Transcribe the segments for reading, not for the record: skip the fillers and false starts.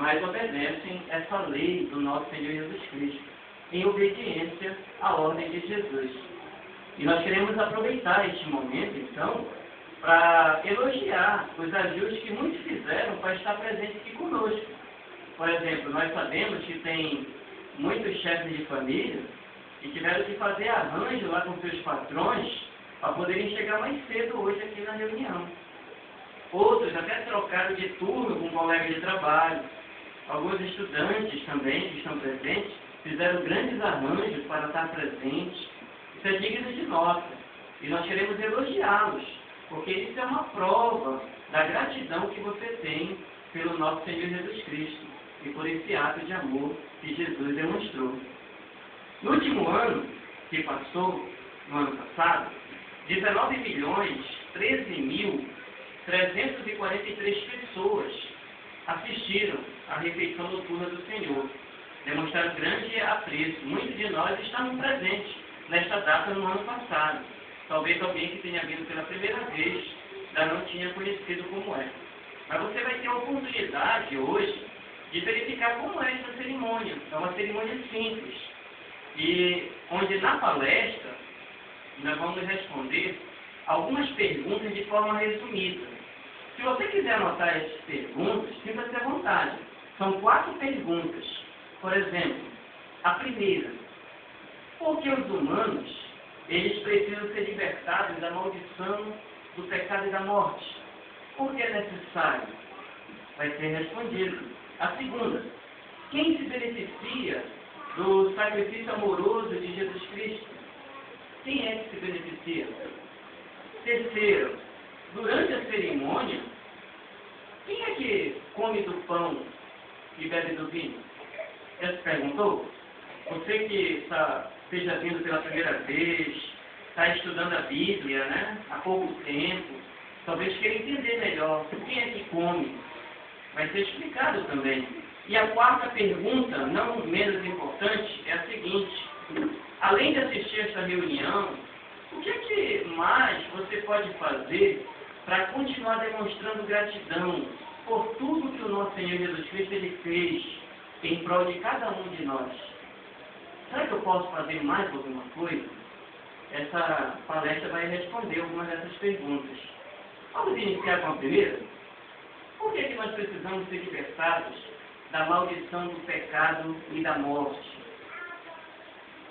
mas obedecem essa lei do nosso Senhor Jesus Cristo, em obediência à ordem de Jesus. E nós queremos aproveitar este momento, então, para elogiar os ajustes que muitos fizeram para estar presente aqui conosco. Por exemplo, nós sabemos que tem muitos chefes de família que tiveram que fazer arranjo lá com seus patrões para poderem chegar mais cedo hoje aqui na reunião. Outros até trocaram de turno com um colega de trabalho. Alguns estudantes também que estão presentes fizeram grandes arranjos para estar presentes. Isso é digno de nota. E nós queremos elogiá-los, porque isso é uma prova da gratidão que você tem pelo nosso Senhor Jesus Cristo e por esse ato de amor que Jesus demonstrou. No último ano que passou, no ano passado, 19.013.343 pessoas assistiram à refeição noturna do Senhor. Demonstraram grande apreço. Muitos de nós estavam presentes nesta data no ano passado. Talvez alguém que tenha vindo pela primeira vez ainda não tinha conhecido como é. Mas você vai ter a oportunidade hoje de verificar como é essa cerimônia. É uma cerimônia simples. E onde na palestra nós vamos responder algumas perguntas de forma resumida. Se você quiser anotar essas perguntas, sinta-se à vontade. São 4 perguntas. Por exemplo, a primeira: por que os humanos eles precisam ser libertados da maldição, do pecado e da morte? Por que é necessário? Vai ser respondido. A segunda: quem se beneficia do sacrifício amoroso de Jesus Cristo? Quem é que se beneficia? Terceiro: durante a cerimônia, quem é que come do pão e bebe do vinho? Já se perguntou? Você que esteja vindo pela primeira vez, está estudando a Bíblia, né, há pouco tempo, talvez queira entender melhor quem é que come. Vai ser explicado também. E a quarta pergunta, não menos importante, é a seguinte: além de assistir esta reunião, o que é que mais você pode fazer para continuar demonstrando gratidão por tudo que o nosso Senhor Jesus Cristo ele fez em prol de cada um de nós? Será que eu posso fazer mais alguma coisa? Essa palestra vai responder algumas dessas perguntas. Vamos iniciar com a primeira? Por que nós precisamos ser libertados da maldição do pecado e da morte?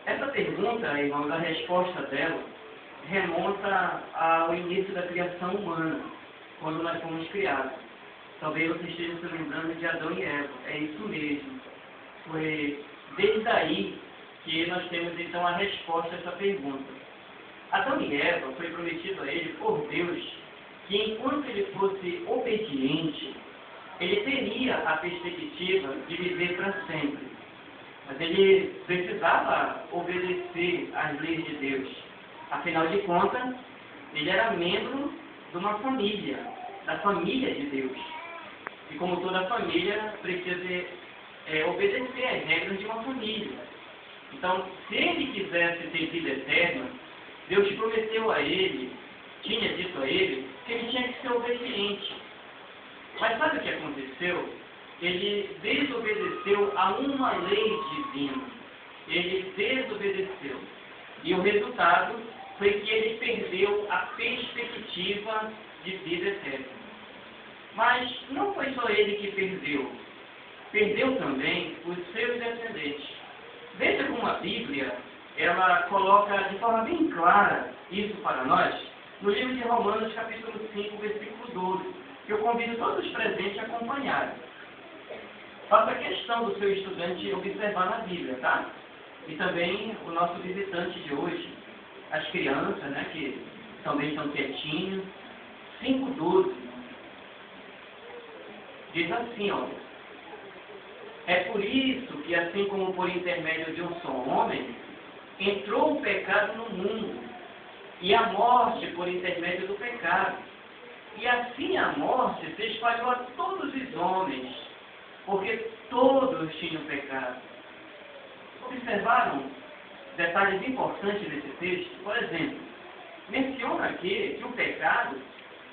Essa pergunta, irmãos, a resposta dela remonta ao início da criação humana, quando nós fomos criados. Talvez você esteja se lembrando de Adão e Eva. É isso mesmo. Foi desde aí que nós temos então a resposta a essa pergunta. Adão e Eva foi prometido a ele por Deus que enquanto ele fosse obediente, ele teria a perspectiva de viver para sempre. Mas ele precisava obedecer às leis de Deus. Afinal de contas, ele era membro de uma família, da família de Deus. E como toda família, precisa obedecer às regras de uma família. Então, se ele quisesse ter vida eterna, Deus prometeu a ele, tinha dito a ele, que ele tinha que ser obediente. Mas sabe o que aconteceu? Ele desobedeceu a uma lei divina. Ele desobedeceu. E o resultado foi que ele perdeu a perspectiva de vida eterna. Mas não foi só ele que perdeu. Perdeu também os seus descendentes. Veja como a Bíblia, ela coloca de forma bem clara isso para nós, no livro de Romanos, capítulo 5, versículo 12, que eu convido todos os presentes a acompanharem. Faça questão do seu estudante observar na Bíblia, tá? E também o nosso visitante de hoje, as crianças, né, que também estão quietinhos. 5:12 diz assim, olha: é por isso que, assim como por intermédio de um só homem, entrou o pecado no mundo, e a morte por intermédio do pecado. E assim a morte se espalhou a todos os homens, porque todos tinham pecado. Observaram detalhes importantes nesse texto? Por exemplo, menciona aqui que o pecado,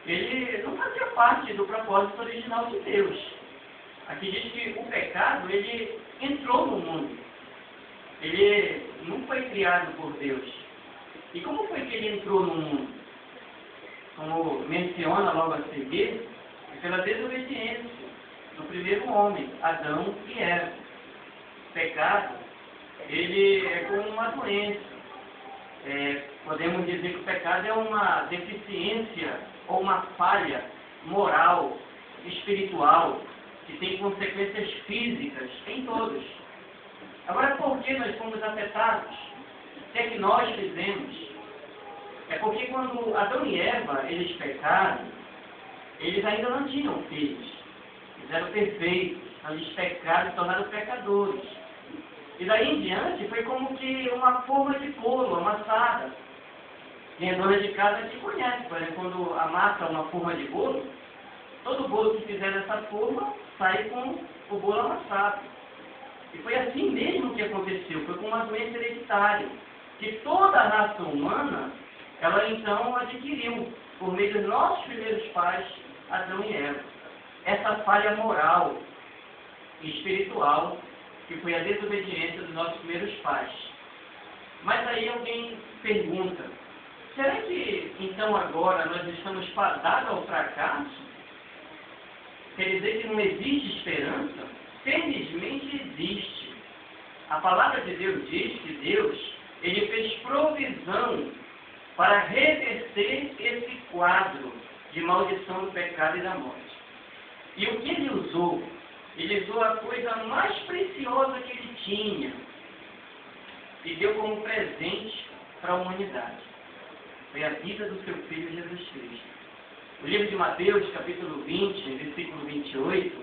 ele não fazia parte do propósito original de Deus. Aqui diz que o pecado, ele entrou no mundo. Ele não foi criado por Deus. E como foi que ele entrou no mundo? Como menciona logo a seguir, é pela desobediência do primeiro homem, Adão e Eva. O pecado, ele é como uma doença. Podemos dizer que o pecado é uma deficiência ou uma falha moral, espiritual, que tem consequências físicas em todos. Agora, por que nós fomos afetados? O que é que nós fizemos? É porque quando Adão e Eva, eles pecaram, eles ainda não tinham filhos. Eles eram perfeitos, então eles pecaram e se tornaram pecadores. E daí em diante foi como que uma forma de bolo amassada. Quem é dona de casa que conhece, por exemplo, quando amassa uma forma de bolo, todo bolo que fizer dessa forma sai com o bolo amassado. E foi assim mesmo que aconteceu, foi com uma doença hereditária, que toda a raça humana, ela então adquiriu, por meio dos nossos primeiros pais, Adão e Eva. Essa falha moral e espiritual, que foi a desobediência dos nossos primeiros pais. Mas aí alguém pergunta, será que então agora nós estamos fadados ao fracasso? Quer dizer que não existe esperança? Felizmente existe. A palavra de Deus diz que Deus, ele fez provisão para reverter esse quadro de maldição do pecado e da morte. E o que ele usou? Ele usou a coisa mais preciosa que ele tinha e deu como presente para a humanidade. Foi a vida do seu Filho Jesus Cristo. O livro de Mateus, capítulo 20, versículo 28,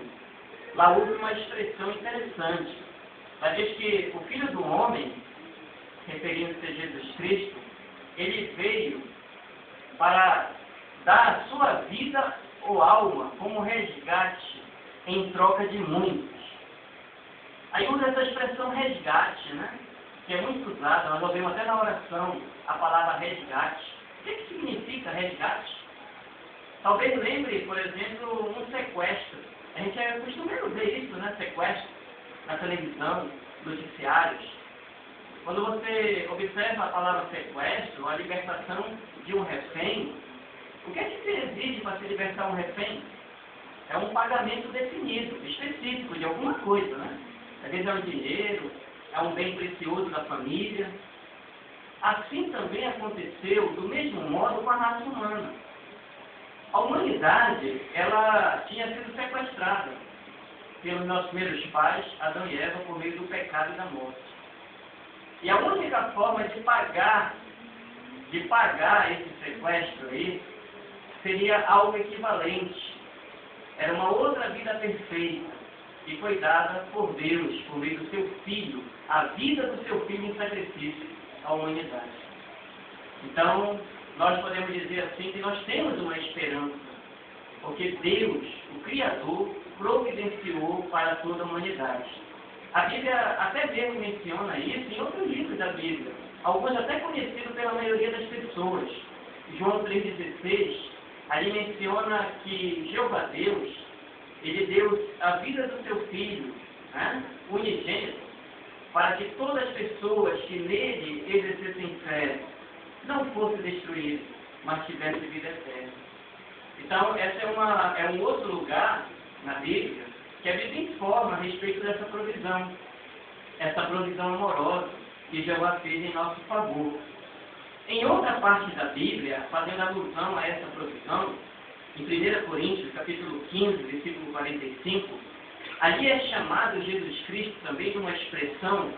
lá houve uma expressão interessante. Lá diz que o Filho do Homem, referindo-se a Jesus Cristo, ele veio para dar a sua vida ou alma como resgate em troca de muitos. Aí usa essa expressão resgate, né? Que é muito usada, nós ouvimos até na oração a palavra resgate. O que significa resgate? Talvez lembre, por exemplo, um sequestro. A gente é costumeiro ver isso, né? Sequestro, na televisão, noticiários. Quando você observa a palavra sequestro, a libertação de um refém, o que é que se exige para se libertar um refém? É um pagamento definido, específico, de alguma coisa, né? Às vezes é um dinheiro, é um bem precioso da família. Assim também aconteceu, do mesmo modo, com a raça humana. A humanidade, ela tinha sido sequestrada pelos nossos primeiros pais, Adão e Eva, por meio do pecado e da morte. E a única forma de pagar esse sequestro aí, seria algo equivalente. Era uma outra vida perfeita, que foi dada por Deus, por meio do seu Filho, a vida do seu Filho em sacrifício à humanidade. Então, nós podemos dizer assim que nós temos uma esperança, porque Deus, o Criador, providenciou para toda a humanidade. A Bíblia até mesmo menciona isso em outros livros da Bíblia, alguns até conhecidos pela maioria das pessoas. João 3,16, ali menciona que Jeová Deus, ele deu a vida do seu Filho, né, unigênito, para que todas as pessoas que nele exercessem fé não fossem destruídas, mas tivessem vida eterna. Então, essa é um outro lugar na Bíblia que a Bíblia informa a respeito dessa provisão amorosa que Jeová fez em nosso favor. Em outra parte da Bíblia, fazendo alusão a essa provisão, em 1 Coríntios, capítulo 15, versículo 45, ali é chamado Jesus Cristo também de uma expressão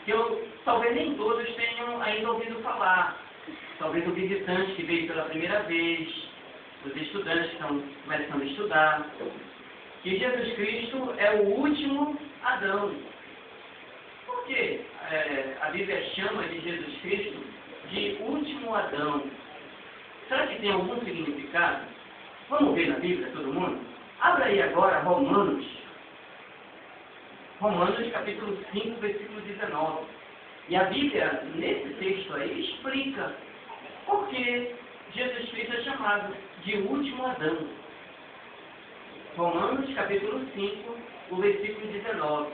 que talvez nem todos tenham ainda ouvido falar. Talvez o visitante que veio pela primeira vez, os estudantes que estão começando a estudar, que Jesus Cristo é o último Adão. Por que a Bíblia chama de Jesus Cristo de último Adão? Será que tem algum significado? Vamos ver na Bíblia, todo mundo? Abra aí agora Romanos capítulo 5, versículo 19. E a Bíblia, nesse texto aí, explica por que Jesus Cristo é chamado de último Adão. Romanos capítulo 5, o versículo 19.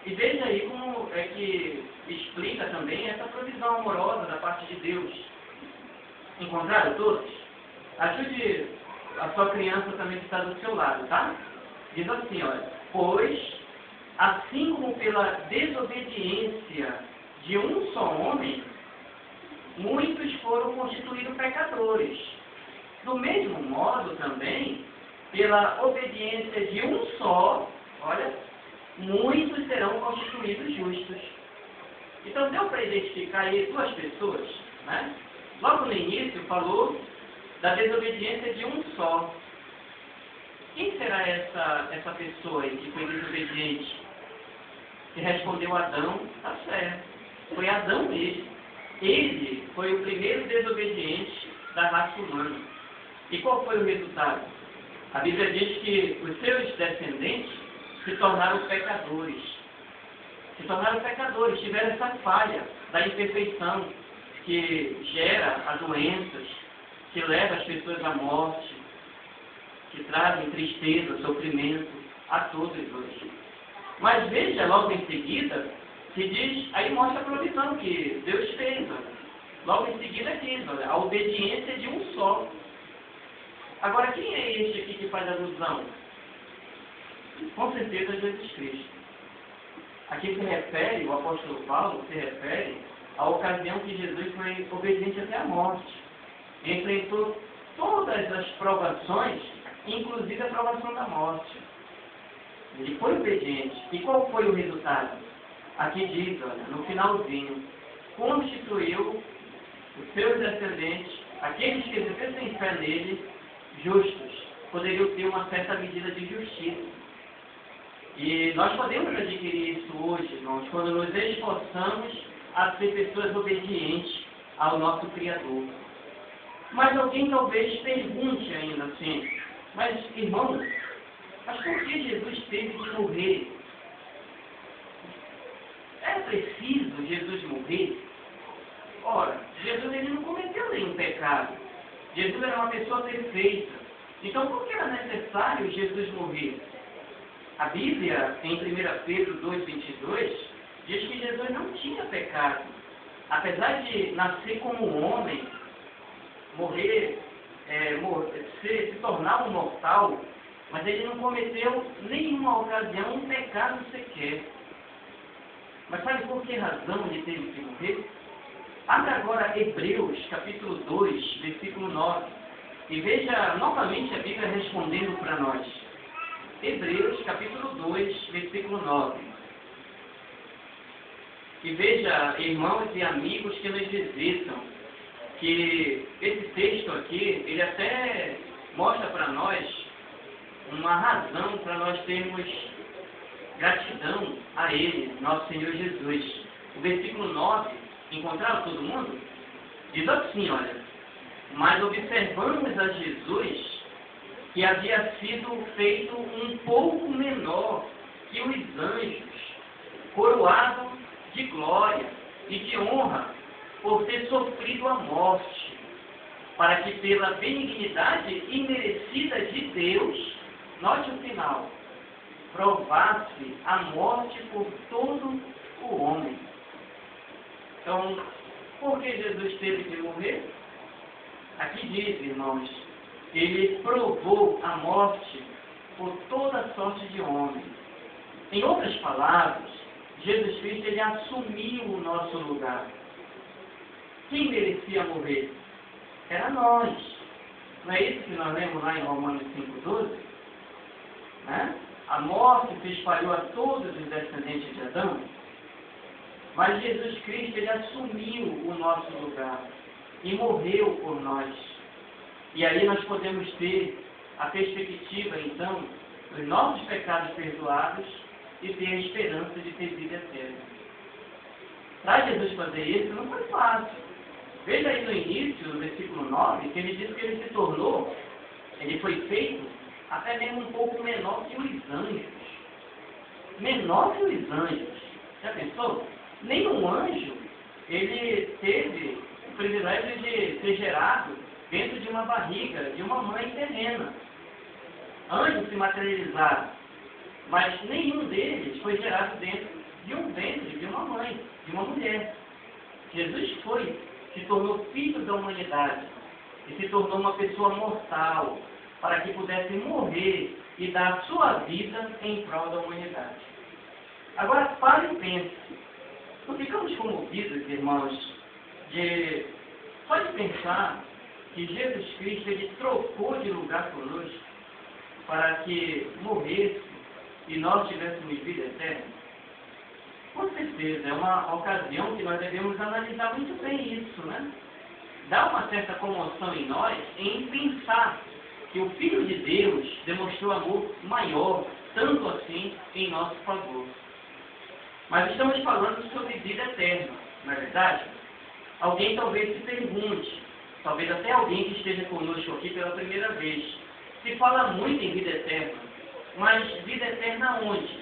E veja aí como é que explica também essa provisão amorosa da parte de Deus. Encontraram todos? Ajude a sua criança também que está do seu lado, tá? Diz assim, olha: pois, assim como pela desobediência de um só homem, muitos foram constituídos pecadores. Do mesmo modo também, pela obediência de um só, olha, muitos serão constituídos justos. Então deu para identificar aí duas pessoas, né? Logo no início falou da desobediência de um só. Quem será essa pessoa aí que foi desobediente? Que respondeu Adão, tá certo. Foi Adão mesmo. Ele foi o primeiro desobediente da raça humana. E qual foi o resultado? A Bíblia diz que os seus descendentes se tornaram pecadores. Se tornaram pecadores, tiveram essa falha da imperfeição que gera as doenças, que leva as pessoas à morte, que trazem tristeza, sofrimento a todos hoje. Mas veja, logo em seguida, que diz, aí mostra a provisão que Deus fez. Olha. Logo em seguida diz, olha, a obediência de um só. Agora, quem é este aqui que faz alusão? Com certeza Jesus Cristo. Aqui se refere, o apóstolo Paulo se refere à ocasião que Jesus foi obediente até a morte. Enfrentou todas as provações, inclusive a provação da morte. Ele foi obediente. E qual foi o resultado? Aqui diz, olha, no finalzinho, constituiu os seus descendentes, aqueles que exercem fé nele, justos. Poderiam ter uma certa medida de justiça. E nós podemos adquirir isso hoje, irmãos, quando nos esforçamos a ser pessoas obedientes ao nosso Criador. Mas alguém talvez pergunte ainda assim, mas irmãos, mas por que Jesus teve que morrer? É preciso Jesus morrer? Ora, Jesus ele não cometeu nenhum pecado. Jesus era uma pessoa perfeita. Então por que era necessário Jesus morrer? A Bíblia, em 1 Pedro 2,22, diz que Jesus não tinha pecado. Apesar de nascer como um homem, morrer, se tornar um mortal, mas ele não cometeu nenhuma ocasião um pecado sequer. Mas sabe por que razão ele teve que morrer? Abra agora Hebreus, capítulo 2, versículo 9, e veja novamente a Bíblia respondendo para nós. Hebreus, capítulo 2, versículo 9. E veja, irmãos e amigos que nos visitam, que esse texto aqui, ele até mostra para nós uma razão para nós termos gratidão a Ele, nosso Senhor Jesus. O versículo 9, encontraram todo mundo? Diz assim, olha: mas observamos a Jesus, que havia sido feito um pouco menor que os anjos, coroado de glória e de honra, por ter sofrido a morte, para que pela benignidade imerecida de Deus, note o final, provasse a morte por todo o homem. Então, por que Jesus teve que morrer? Aqui diz, irmãos, ele provou a morte por toda sorte de homem. Em outras palavras, Jesus Cristo ele assumiu o nosso lugar. Quem merecia morrer? Era nós. Não é isso que nós lemos lá em Romanos 5,12? Né? A morte se espalhou a todos os descendentes de Adão. Mas Jesus Cristo ele assumiu o nosso lugar e morreu por nós. E aí nós podemos ter a perspectiva, então, dos nossos pecados perdoados e ter a esperança de ter vida eterna. Para Jesus fazer isso não foi fácil. Veja aí no início, no versículo 9, que ele diz que ele se tornou, ele foi feito até mesmo um pouco menor que os anjos. Menor que os anjos. Já pensou? Nenhum anjo, ele teve o privilégio de ser gerado dentro de uma barriga de uma mãe terrena. anjos se materializaram, mas nenhum deles foi gerado dentro de um ventre de uma mãe, de uma mulher. Jesus se tornou filho da humanidade e se tornou uma pessoa mortal para que pudesse morrer e dar a sua vida em prol da humanidade. Agora, pare e pense. Não ficamos comovidos, irmãos, só de pensar que Jesus Cristo ele trocou de lugar conosco para que morresse e nós tivéssemos vida eterna? Com certeza, é uma ocasião que nós devemos analisar muito bem isso, né? Dá uma certa comoção em nós em pensar que o Filho de Deus demonstrou amor maior, tanto assim, em nosso favor. Mas estamos falando sobre vida eterna, não é verdade? Alguém talvez se pergunte, talvez até alguém que esteja conosco aqui pela primeira vez, se fala muito em vida eterna, mas vida eterna onde?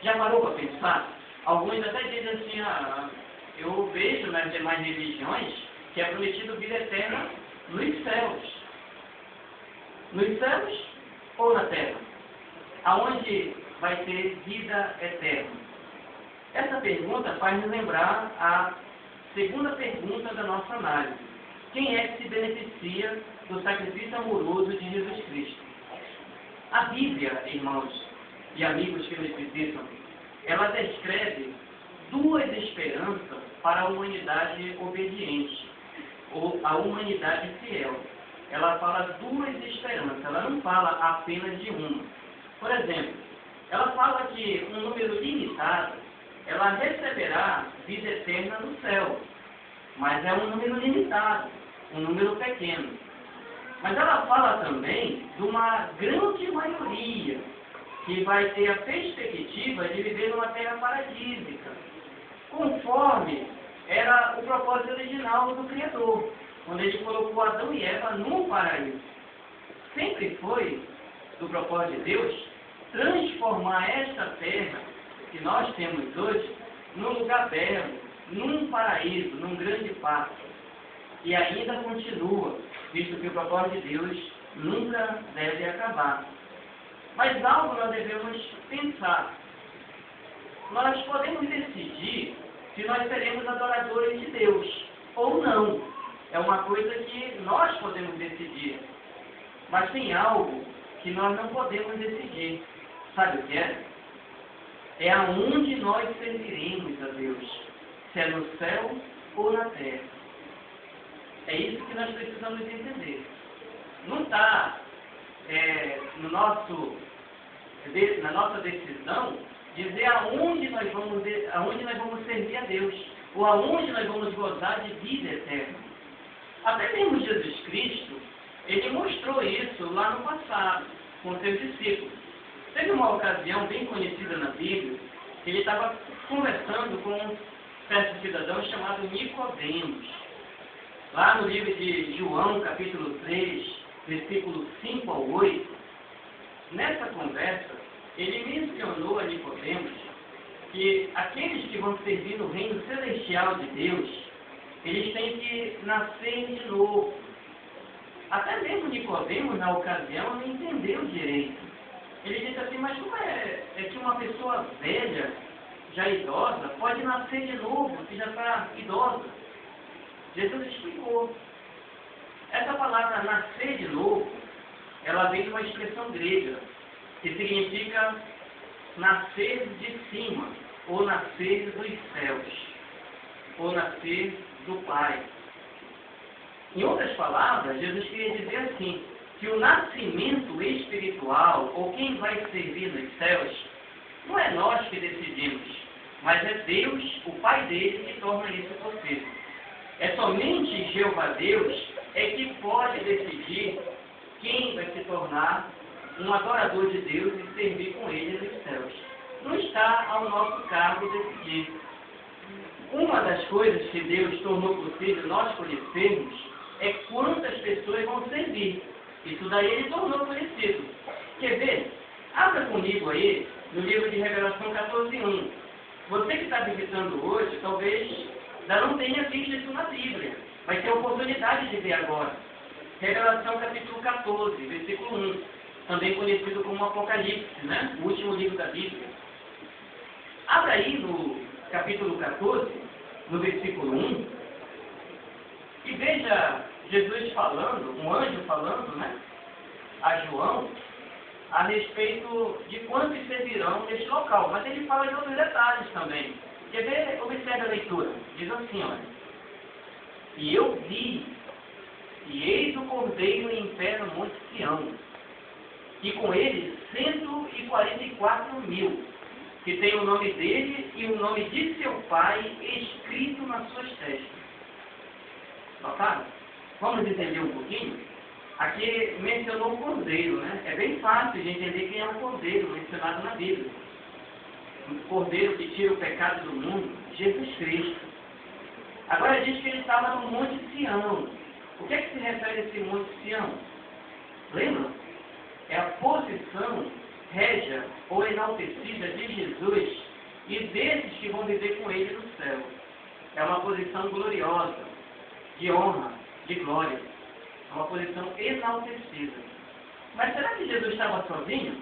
Já parou para pensar? Alguns até dizem assim, eu vejo nas demais religiões que é prometido vida eterna nos céus. Nos céus ou na terra? Aonde vai ter vida eterna? Essa pergunta faz nos lembrar a segunda pergunta da nossa análise. Quem é que se beneficia do sacrifício amoroso de Jesus Cristo? A Bíblia, irmãos e amigos que nos visitam, ela descreve duas esperanças para a humanidade obediente, ou a humanidade fiel. Ela fala duas esperanças, ela não fala apenas de uma. Por exemplo, ela fala que um número limitado, ela receberá vida eterna no céu, mas é um número limitado, um número pequeno. Mas ela fala também de uma grande maioria que vai ter a perspectiva de viver numa terra paradisíaca, conforme era o propósito original do Criador, quando ele colocou Adão e Eva no paraíso. Sempre foi do propósito de Deus transformar esta terra que nós temos hoje num lugar belo, num paraíso, num grande parque. E ainda continua, visto que o propósito de Deus nunca deve acabar. Mas algo nós devemos pensar. Nós podemos decidir se nós seremos adoradores de Deus ou não. É uma coisa que nós podemos decidir. Mas tem algo que nós não podemos decidir. Sabe o que é? É aonde nós serviremos a Deus. Se é no céu ou na terra. É isso que nós precisamos entender. Não está na nossa decisão dizer aonde nós vamos servir a Deus, ou aonde nós vamos gozar de vida eterna. Até mesmo Jesus Cristo, ele mostrou isso lá no passado, com seus discípulos. Teve uma ocasião bem conhecida na Bíblia, que ele estava conversando com um certo cidadão chamado Nicodemos. Lá no livro de João, capítulo 3, versículo 5 ao 8, nessa conversa, ele mencionou a Nicodemos que aqueles que vão servir no reino celestial de Deus, eles têm que nascer de novo. Até mesmo Nicodemos, na ocasião, não entendeu direito. Ele disse assim, mas como é que uma pessoa velha, já idosa, pode nascer de novo, se já está idosa? Jesus explicou. Essa palavra nascer de novo, ela vem de uma expressão grega, que significa nascer de cima, ou nascer dos céus, ou nascer do Pai. Em outras palavras, Jesus queria dizer assim, que o nascimento espiritual, ou quem vai servir nos céus, não é nós que decidimos, mas é Deus, o Pai dele, que torna isso possível. É somente Jeová Deus que pode decidir quem vai se tornar um adorador de Deus e servir com ele nos céus. Não está ao nosso cargo decidir. Uma das coisas que Deus tornou possível nós conhecermos é quantas pessoas vão servir. Isso daí ele tornou conhecido. Quer ver? Abra comigo aí no livro de Revelação 14:1. Você que está visitando hoje, talvez ainda não tenha visto isso na Bíblia. Vai ter oportunidade de ver agora. Revelação capítulo 14, versículo 1. também conhecido como Apocalipse, né? O último livro da Bíblia. Abra aí no capítulo 14, no versículo 1, e veja Jesus falando, um anjo falando, né, a João, a respeito de quantos servirão neste local. Mas ele fala de outros detalhes também. Quer ver? Observe a leitura. Diz assim, olha. E eu vi, e eis o Cordeiro em pé no Monte Sião, e com ele 144.000, que tem o nome dele e o nome de seu pai escrito nas suas testas. Notaram? Vamos entender um pouquinho? Aqui mencionou o Cordeiro, né? É bem fácil de entender quem é o Cordeiro mencionado na Bíblia. O Cordeiro que tira o pecado do mundo, Jesus Cristo. Agora diz que ele estava no Monte Sião. O que é que se refere a esse Monte Sião? Lembra? É a posição régia ou enaltecida de Jesus e desses que vão viver com ele no céu. É uma posição gloriosa, de honra, de glória. É uma posição enaltecida. Mas será que Jesus estava sozinho?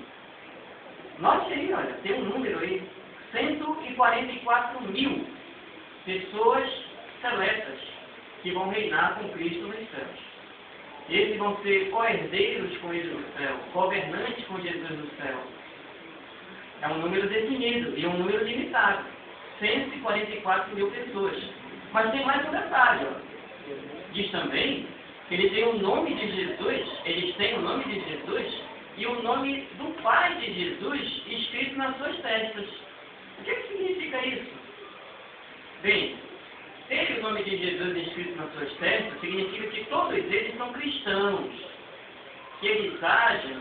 Note aí, olha, tem um número aí, 144.000 pessoas seletas que vão reinar com Cristo nos céus. Esses vão ser co-herdeiros com ele no céu, governantes com Jesus no céu. É um número definido e um número limitado. 144.000 pessoas. Mas tem mais um detalhe, ó. Diz também que ele tem o nome de Jesus, eles têm o nome de Jesus e o nome do Pai de Jesus escrito nas suas testas. O que significa isso? Bem, ter o nome de Jesus escrito nas suas testas significa que todos eles são cristãos, que eles agem,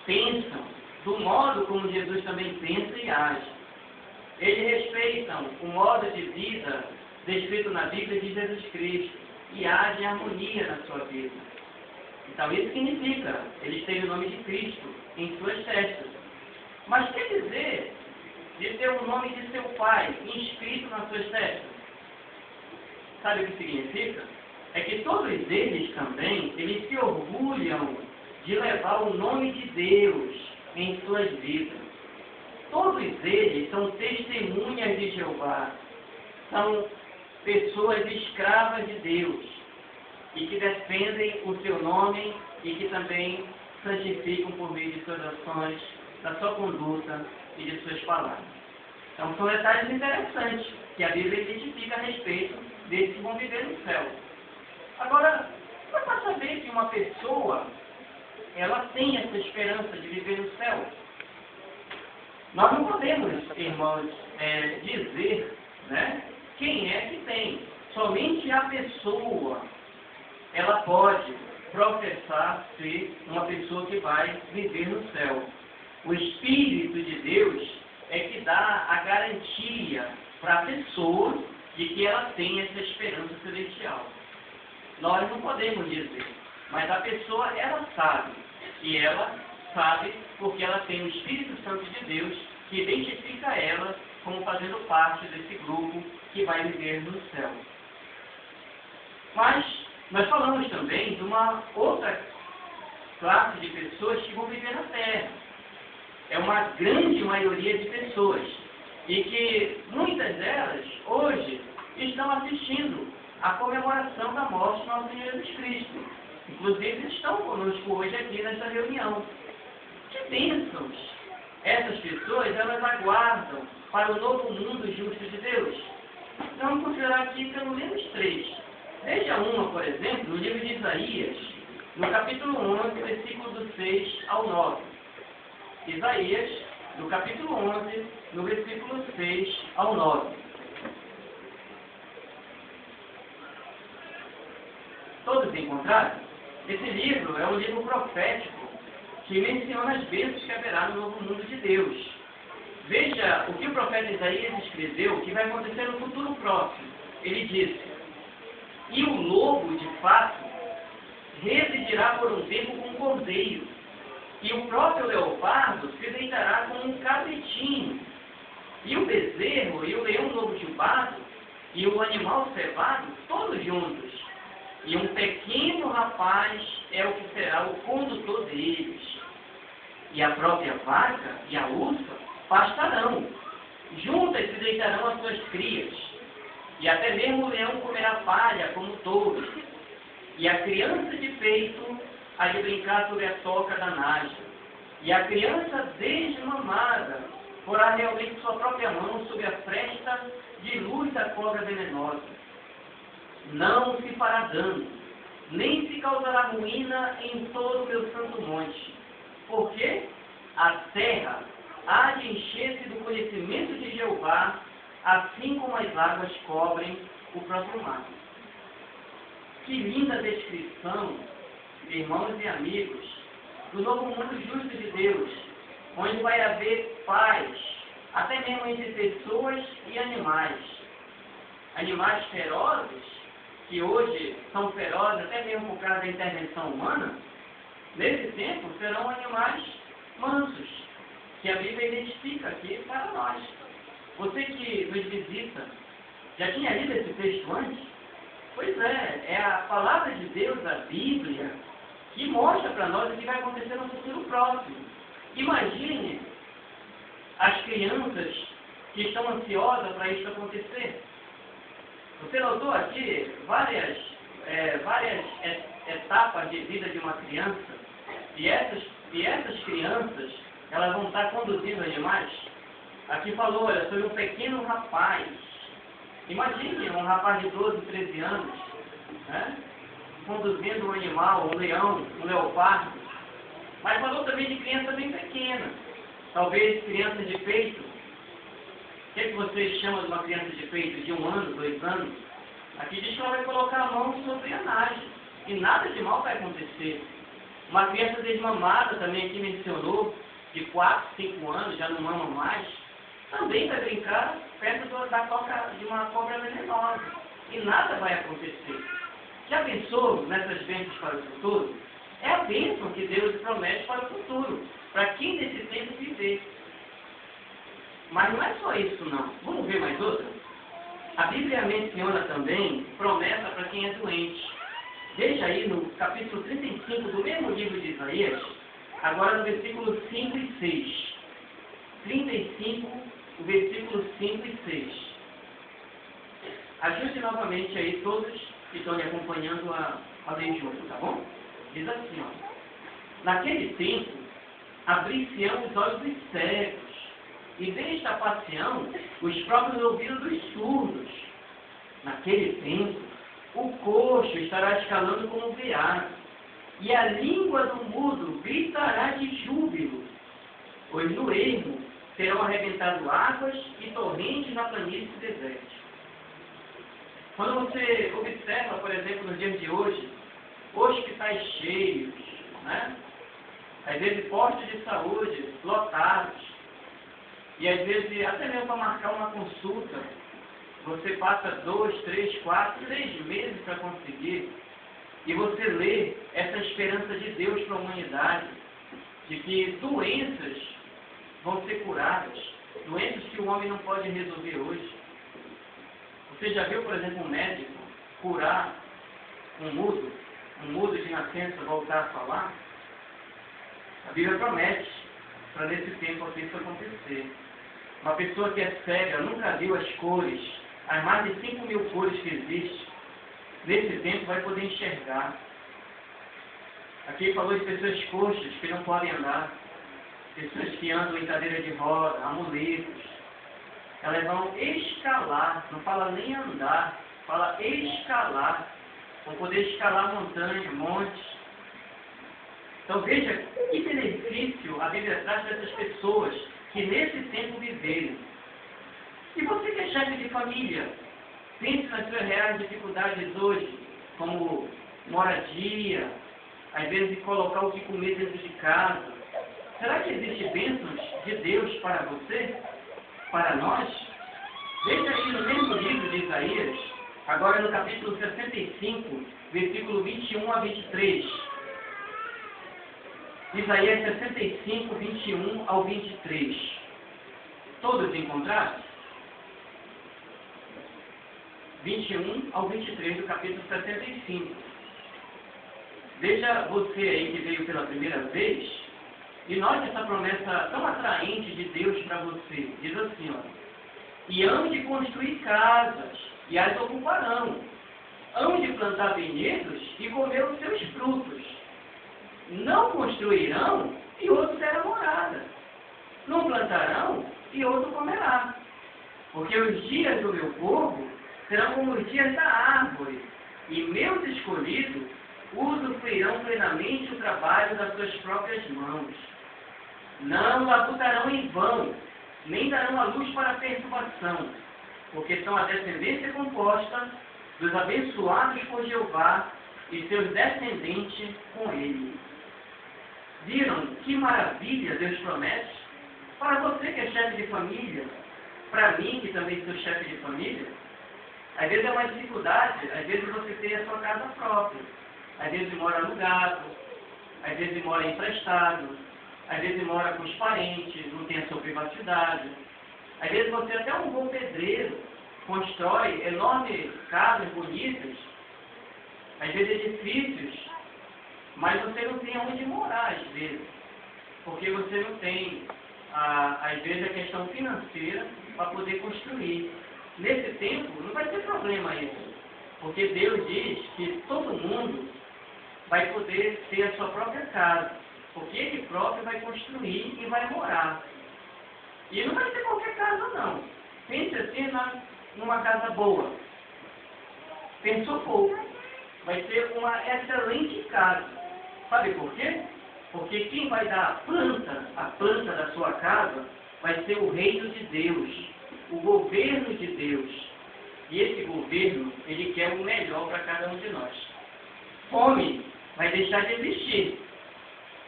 pensam, do modo como Jesus também pensa e age. Eles respeitam o modo de vida descrito na Bíblia de Jesus Cristo e agem em harmonia na sua vida. Então isso significa, eles têm o nome de Cristo em suas testas. Mas quer dizer de ter o nome de seu Pai inscrito nas suas testas? Sabe o que significa? É que todos eles também, eles se orgulham de levar o nome de Deus em suas vidas. Todos eles são testemunhas de Jeová. São pessoas escravas de Deus e que defendem o seu nome e que também santificam por meio de suas ações, da sua conduta e de suas palavras. Então são detalhes interessantes que a Bíblia identifica a respeito desses que vão viver no céu. Agora, para saber se uma pessoa ela tem essa esperança de viver no céu, nós não podemos, irmãos, dizer, né, quem é que tem. Somente a pessoa ela pode professar ser uma pessoa que vai viver no céu. O Espírito de Deus é que dá a garantia para a pessoa de que ela tem essa esperança celestial. Nós não podemos dizer, mas a pessoa, ela sabe. E ela sabe porque ela tem o Espírito Santo de Deus que identifica ela como fazendo parte desse grupo que vai viver no céu. Mas nós falamos também de uma outra classe de pessoas que vão viver na Terra. É uma grande maioria de pessoas. E que muitas delas, hoje, estão assistindo à comemoração da morte do nosso Senhor Jesus Cristo. Inclusive, estão conosco hoje aqui nesta reunião. Que bênçãos! Essas pessoas, elas aguardam para o novo mundo justo de Deus. Vamos considerar aqui pelo menos 3. Veja uma, por exemplo, no livro de Isaías, no capítulo 11, versículo do 6 ao 9. Isaías, no capítulo 11, no versículo 6 ao 9. Todos encontraram? Esse livro é um livro profético que menciona as bênçãos que haverá no novo mundo de Deus. Veja o que o profeta Isaías escreveu, que vai acontecer no futuro próximo. Ele disse: e o lobo, de fato, residirá por um tempo com um cordeiro, e o próprio leopardo se deitará com um cabritinho, e o bezerro e o leão lobo jubado, e o animal cevado, todos juntos. E um pequeno rapaz é o que será o condutor deles. e a própria vaca e a ursa pastarão, juntas se deitarão as suas crias, e até mesmo o leão comerá palha como touro, e a criança de peito há de brincar sobre a toca da naja, e a criança desmamada porá realmente sua própria mão sobre a fresta de luz da cobra venenosa. Não se fará dano, nem se causará ruína em todo o meu santo monte, porque a terra há de encher-se do conhecimento de Jeová, assim como as águas cobrem o próprio mar. Que linda descrição, irmãos e amigos, do novo mundo justo de Deus, onde vai haver paz, até mesmo entre pessoas e animais. Animais ferozes, que hoje são ferozes até mesmo por causa da intervenção humana, nesse tempo serão animais mansos, que a Bíblia identifica aqui para nós. Você que nos visita, já tinha lido esse texto antes? Pois é a palavra de Deus, a Bíblia, que mostra para nós o que vai acontecer no futuro próximo. Imagine as crianças que estão ansiosas para isso acontecer. Você notou aqui várias etapas de vida de uma criança, e essas crianças, elas vão estar conduzindo animais. Aqui falou, olha, sobre um pequeno rapaz. Imagine um rapaz de 12, 13 anos, né, conduzindo um animal, um leão, um leopardo. Mas falou também de criança bem pequena, talvez criança de peito. O que você chama de uma criança de peito? De 1 ano, 2 anos? Aqui diz que ela vai colocar a mão sobre a naja, e nada de mal vai acontecer. Uma criança desmamada, também aqui mencionou, de 4, 5 anos, já não mama mais, também vai brincar perto da toca de uma cobra venenosa, e nada vai acontecer. Já pensou nessas bênçãos para o futuro? É a bênção que Deus promete para o futuro, para quem desse tempo viver. Mas não é só isso não. Vamos ver mais outra? A Bíblia menciona também promessa para quem é doente. Veja aí no capítulo 35 do mesmo livro de Isaías, agora no versículo 5 e 6. 35, o versículo 5 e 6. Ajude novamente aí todos que estão me acompanhando a ler junto, tá bom? Diz assim, ó. Naquele tempo, abrir-se-ão os olhos dos cegos, e destapar-se-ão os próprios ouvidos dos surdos. Naquele tempo, o coxo estará escalando como veado, e a língua do mudo gritará de júbilo, pois no ermo terão arrebentado águas e torrentes na planície desértica. Quando você observa, por exemplo, nos dias de hoje, hospitais cheios, né? Às vezes postos de saúde lotados, e às vezes até mesmo para marcar uma consulta, você passa 2, 3, 4, 6 meses para conseguir, e você lê essa esperança de Deus para a humanidade, de que doenças vão ser curadas, doenças que o homem não pode resolver hoje. Você já viu, por exemplo, um médico curar um mudo de nascença voltar a falar? A Bíblia promete para nesse tempo assim isso acontecer. Uma pessoa que é cega, nunca viu as cores, as mais de 5.000 cores que existem, nesse tempo vai poder enxergar. Aqui falou de pessoas coxas que não podem andar, pessoas que andam em cadeira de roda, amuletos. Elas vão escalar, não fala nem andar, fala escalar, vão poder escalar montanha, montes. Então veja que benefício a Bíblia traz dessas pessoas que nesse tempo viveram. E você que é chefe de família, pense nas suas reais dificuldades hoje, como moradia, às vezes colocar o que comer dentro de casa. Será que existem bênçãos de Deus para você? Para nós? Veja aqui no mesmo livro de Isaías, agora no capítulo 65, versículo 21 a 23. Isaías 65, 21 ao 23. Todos encontraram? 21 ao 23 do capítulo 65. Veja você aí que veio pela primeira vez, E note essa promessa tão atraente de Deus para você. Diz assim, ó: e hão de construir casas, e as ocuparão. Hão de plantar vinhedos e comer os seus frutos. Não construirão, e outro terá morada. Não plantarão, e outro comerá. Porque os dias do meu povo serão como os dias da árvore, e meus escolhidos usufruirão plenamente o trabalho das suas próprias mãos. Não labutarão em vão, nem darão a luz para a perturbação, porque são a descendência composta dos abençoados por Jeová e seus descendentes com ele. Viram que maravilha Deus promete? Para você que é chefe de família, para mim que também sou chefe de família, às vezes é uma dificuldade, às vezes você tem a sua casa própria, às vezes mora alugado, às vezes mora emprestado, às vezes mora com os parentes, não tem a sua privacidade. Às vezes você é até um bom pedreiro, constrói enormes casas bonitas, às vezes edifícios, mas você não tem onde morar, às vezes, porque você não tem, às vezes, a questão financeira para poder construir. Nesse tempo, não vai ter problema isso, porque Deus diz que todo mundo vai poder ter a sua própria casa, porque Ele próprio vai construir e vai morar. E não vai ser qualquer casa, não. Pense assim numa casa boa. Pensou pouco. Vai ser uma excelente casa. Sabe por quê? Porque quem vai dar a planta da sua casa, vai ser o reino de Deus, o governo de Deus. E esse governo, ele quer o melhor para cada um de nós. Fome vai deixar de existir.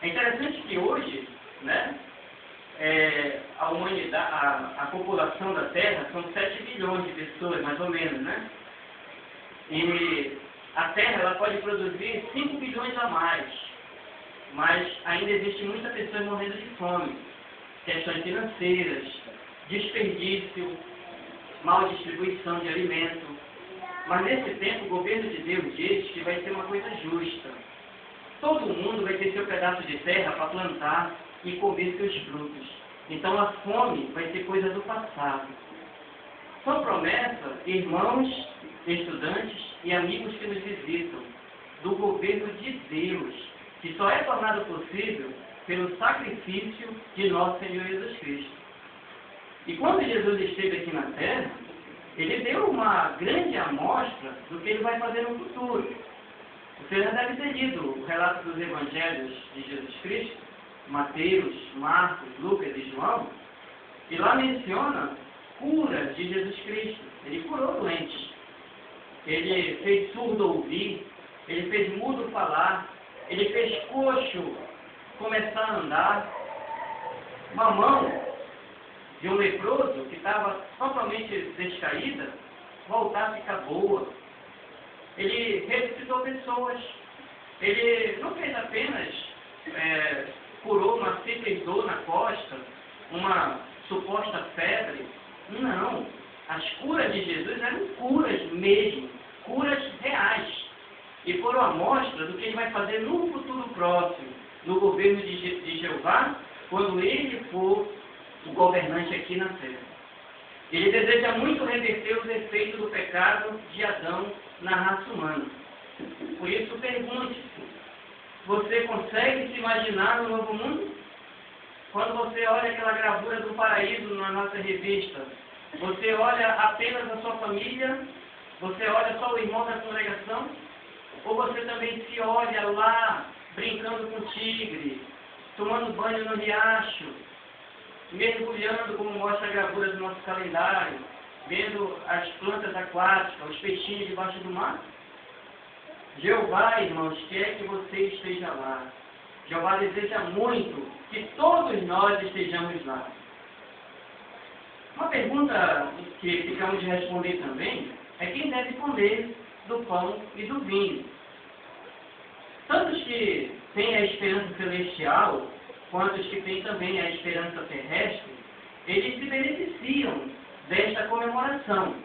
É interessante que hoje, né, a humanidade, a população da Terra são 7 bilhões de pessoas, mais ou menos, né? E a Terra ela pode produzir 5 bilhões a mais, mas ainda existe muita pessoa morrendo de fome, questões financeiras, desperdício, mal distribuição de alimento. Mas nesse tempo o governo de Deus diz que vai ser uma coisa justa. Todo mundo vai ter seu pedaço de terra para plantar e comer seus frutos. Então a fome vai ser coisa do passado. São promessas, irmãos, estudantes e amigos que nos visitam, do governo de Deus, que só é tornado possível pelo sacrifício de nosso Senhor Jesus Cristo. E quando Jesus esteve aqui na terra, Ele deu uma grande amostra do que Ele vai fazer no futuro. Você já deve ter lido o relato dos evangelhos de Jesus Cristo, Mateus, Marcos, Lucas e João, e lá menciona curas de Jesus Cristo. Ele curou doentes, Ele fez surdo ouvir, Ele fez mudo falar, Ele fez coxo começar a andar. Uma mão de um leproso que estava totalmente descaída, voltar a ficar boa. Ele ressuscitou pessoas. Ele não fez apenas, curou uma simples dor na costa, uma suposta febre. Não. As curas de Jesus eram curas mesmo, curas reais. E foram amostra do que Ele vai fazer no futuro próximo, no governo de Jeová, quando Ele for o governante aqui na terra. Ele deseja muito reverter os efeitos do pecado de Adão na raça humana. Por isso, pergunte-se: você consegue se imaginar no novo mundo? Quando você olha aquela gravura do paraíso na nossa revista, você olha apenas a sua família? Você olha só o irmão da congregação? Ou você também se olha lá, brincando com tigre, tomando banho no riacho, mergulhando, como mostra a gravura do nosso calendário, vendo as plantas aquáticas, os peixinhos debaixo do mar? Jeová, irmãos, quer que você esteja lá. Jeová deseja muito que todos nós estejamos lá. Uma pergunta que ficamos de responder também é quem deve comer do pão e do vinho. Tantos que têm a esperança celestial, quanto os que têm também a esperança terrestre, eles se beneficiam desta comemoração.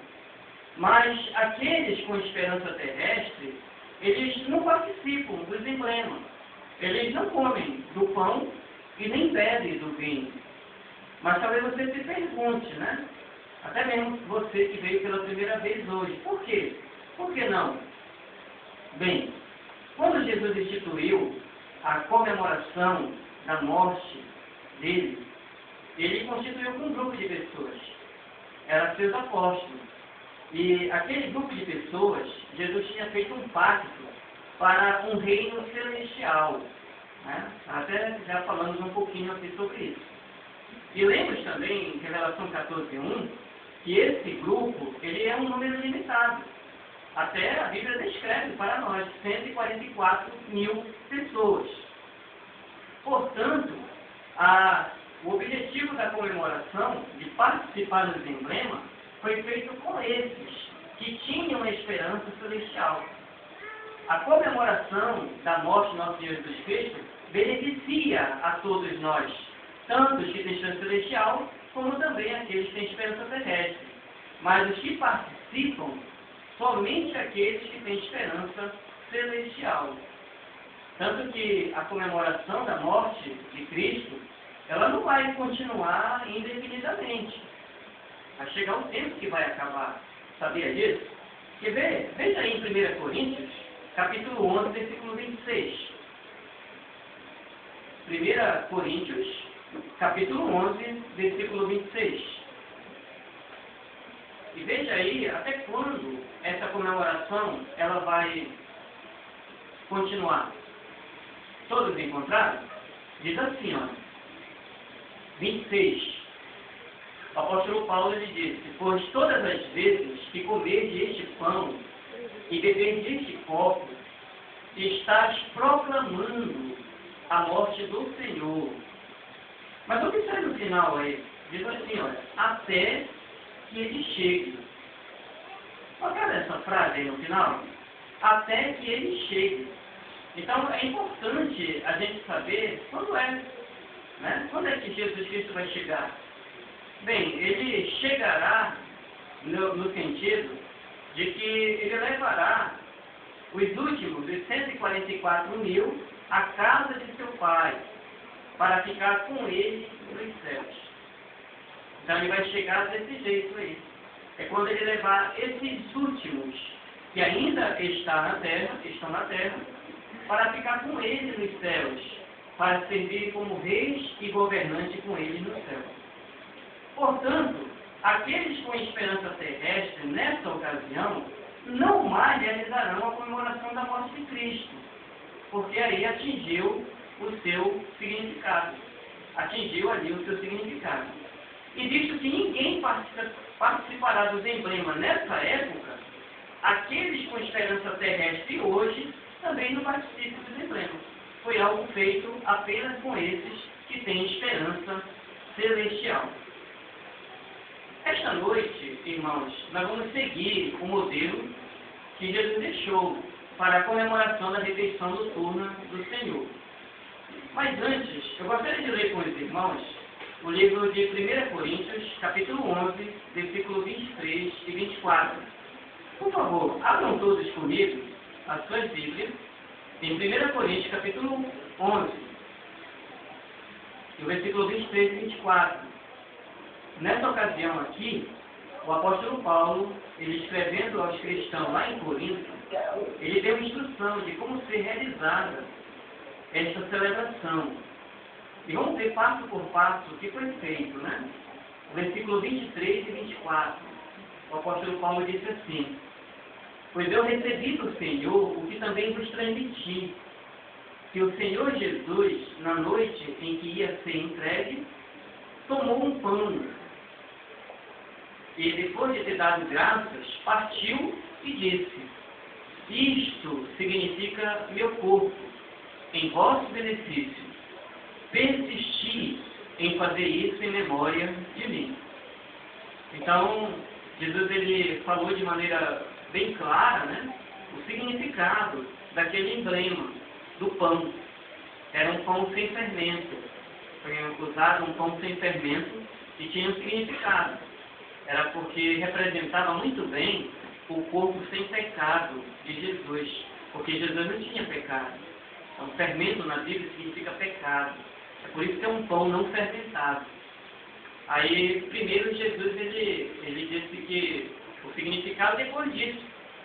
Mas aqueles com esperança terrestre, eles não participam dos emblemas. Eles não comem do pão e nem bebe do vinho. Mas talvez você se pergunte, né? Até mesmo você que veio pela primeira vez hoje. Por quê? Por que não? Bem, quando Jesus instituiu a comemoração da morte dele, ele constituiu com um grupo de pessoas. Eram seus apóstolos. E aquele grupo de pessoas, Jesus tinha feito um pacto para um reino celestial. Né? Até já falamos um pouquinho aqui sobre isso. E lemos também, em Revelação 14:1, que esse grupo, ele é um número limitado. Até a Bíblia descreve para nós 144 mil pessoas. Portanto, o objetivo da comemoração, de participar dos emblemas, foi feito com esses que tinham uma esperança celestial. A comemoração da morte do nosso Senhor Jesus Cristo beneficia a todos nós, tanto os que têm esperança celestial, como também aqueles que têm esperança terrestre. Mas os que participam, somente aqueles que têm esperança celestial. Tanto que a comemoração da morte de Cristo, ela não vai continuar indefinidamente. Vai chegar um tempo que vai acabar. Sabia disso? Quer ver? Veja aí em 1 Coríntios, capítulo 11, versículo 26. 1 Coríntios, capítulo 11, versículo 26. E veja aí até quando essa comemoração ela vai continuar. Todos encontraram? Diz assim, ó, 26. O apóstolo Paulo ele disse: pois todas as vezes que comerdes este pão e beberdes este copo, estás proclamando a morte do Senhor. Mas observe o final aí. Diz assim, olha, até que ele chegue. Olha essa frase aí no final. Até que ele chegue. Então é importante a gente saber quando é. Né? Quando é que Jesus Cristo vai chegar? Bem, ele chegará no sentido de que ele levará os últimos, os 144 mil, à casa de seu Pai, para ficar com ele nos céus. Então ele vai chegar desse jeito aí. É quando ele levar esses últimos, que ainda estão na terra, para ficar com ele nos céus, para servir como reis e governantes com ele nos céus. Portanto, aqueles com esperança terrestre, nessa ocasião, não mais realizarão a comemoração da morte de Cristo, porque aí atingiu o seu significado. Atingiu ali o seu significado. E visto que ninguém participará dos emblemas nessa época, aqueles com esperança terrestre hoje também não participam dos emblemas. Foi algo feito apenas com esses que têm esperança celestial. Esta noite, irmãos, nós vamos seguir o modelo que Jesus deixou para a comemoração da refeição noturna do Senhor. Mas antes, eu gostaria de ler com os irmãos o livro de 1 Coríntios, capítulo 11, versículo 23 e 24. Por favor, abram todos comigo as suas Bíblias em 1 Coríntios, capítulo 11, no versículo 23 e 24. Nessa ocasião aqui, o apóstolo Paulo, ele escrevendo aos cristãos lá em Corinto, ele deu instrução de como ser realizada esta celebração. E vamos ver passo por passo o que foi feito, né? Versículo 23 e 24. O apóstolo Paulo disse assim: pois eu recebi do Senhor o que também vos transmiti, que o Senhor Jesus, na noite em que ia ser entregue, tomou um pão, e depois de ter dado graças, partiu e disse: isto significa meu corpo, em vosso benefício. Persisti em fazer isso em memória de mim. Então, Jesus ele falou de maneira bem clara, né, o significado daquele emblema do pão. Era um pão sem fermento. Foi usado um pão sem fermento e tinha um significado. Era porque representava muito bem o corpo sem pecado de Jesus, porque Jesus não tinha pecado. Então, fermento na Bíblia significa pecado. É por isso que é um pão não fermentado. Aí, primeiro, Jesus ele disse que o significado depois disso,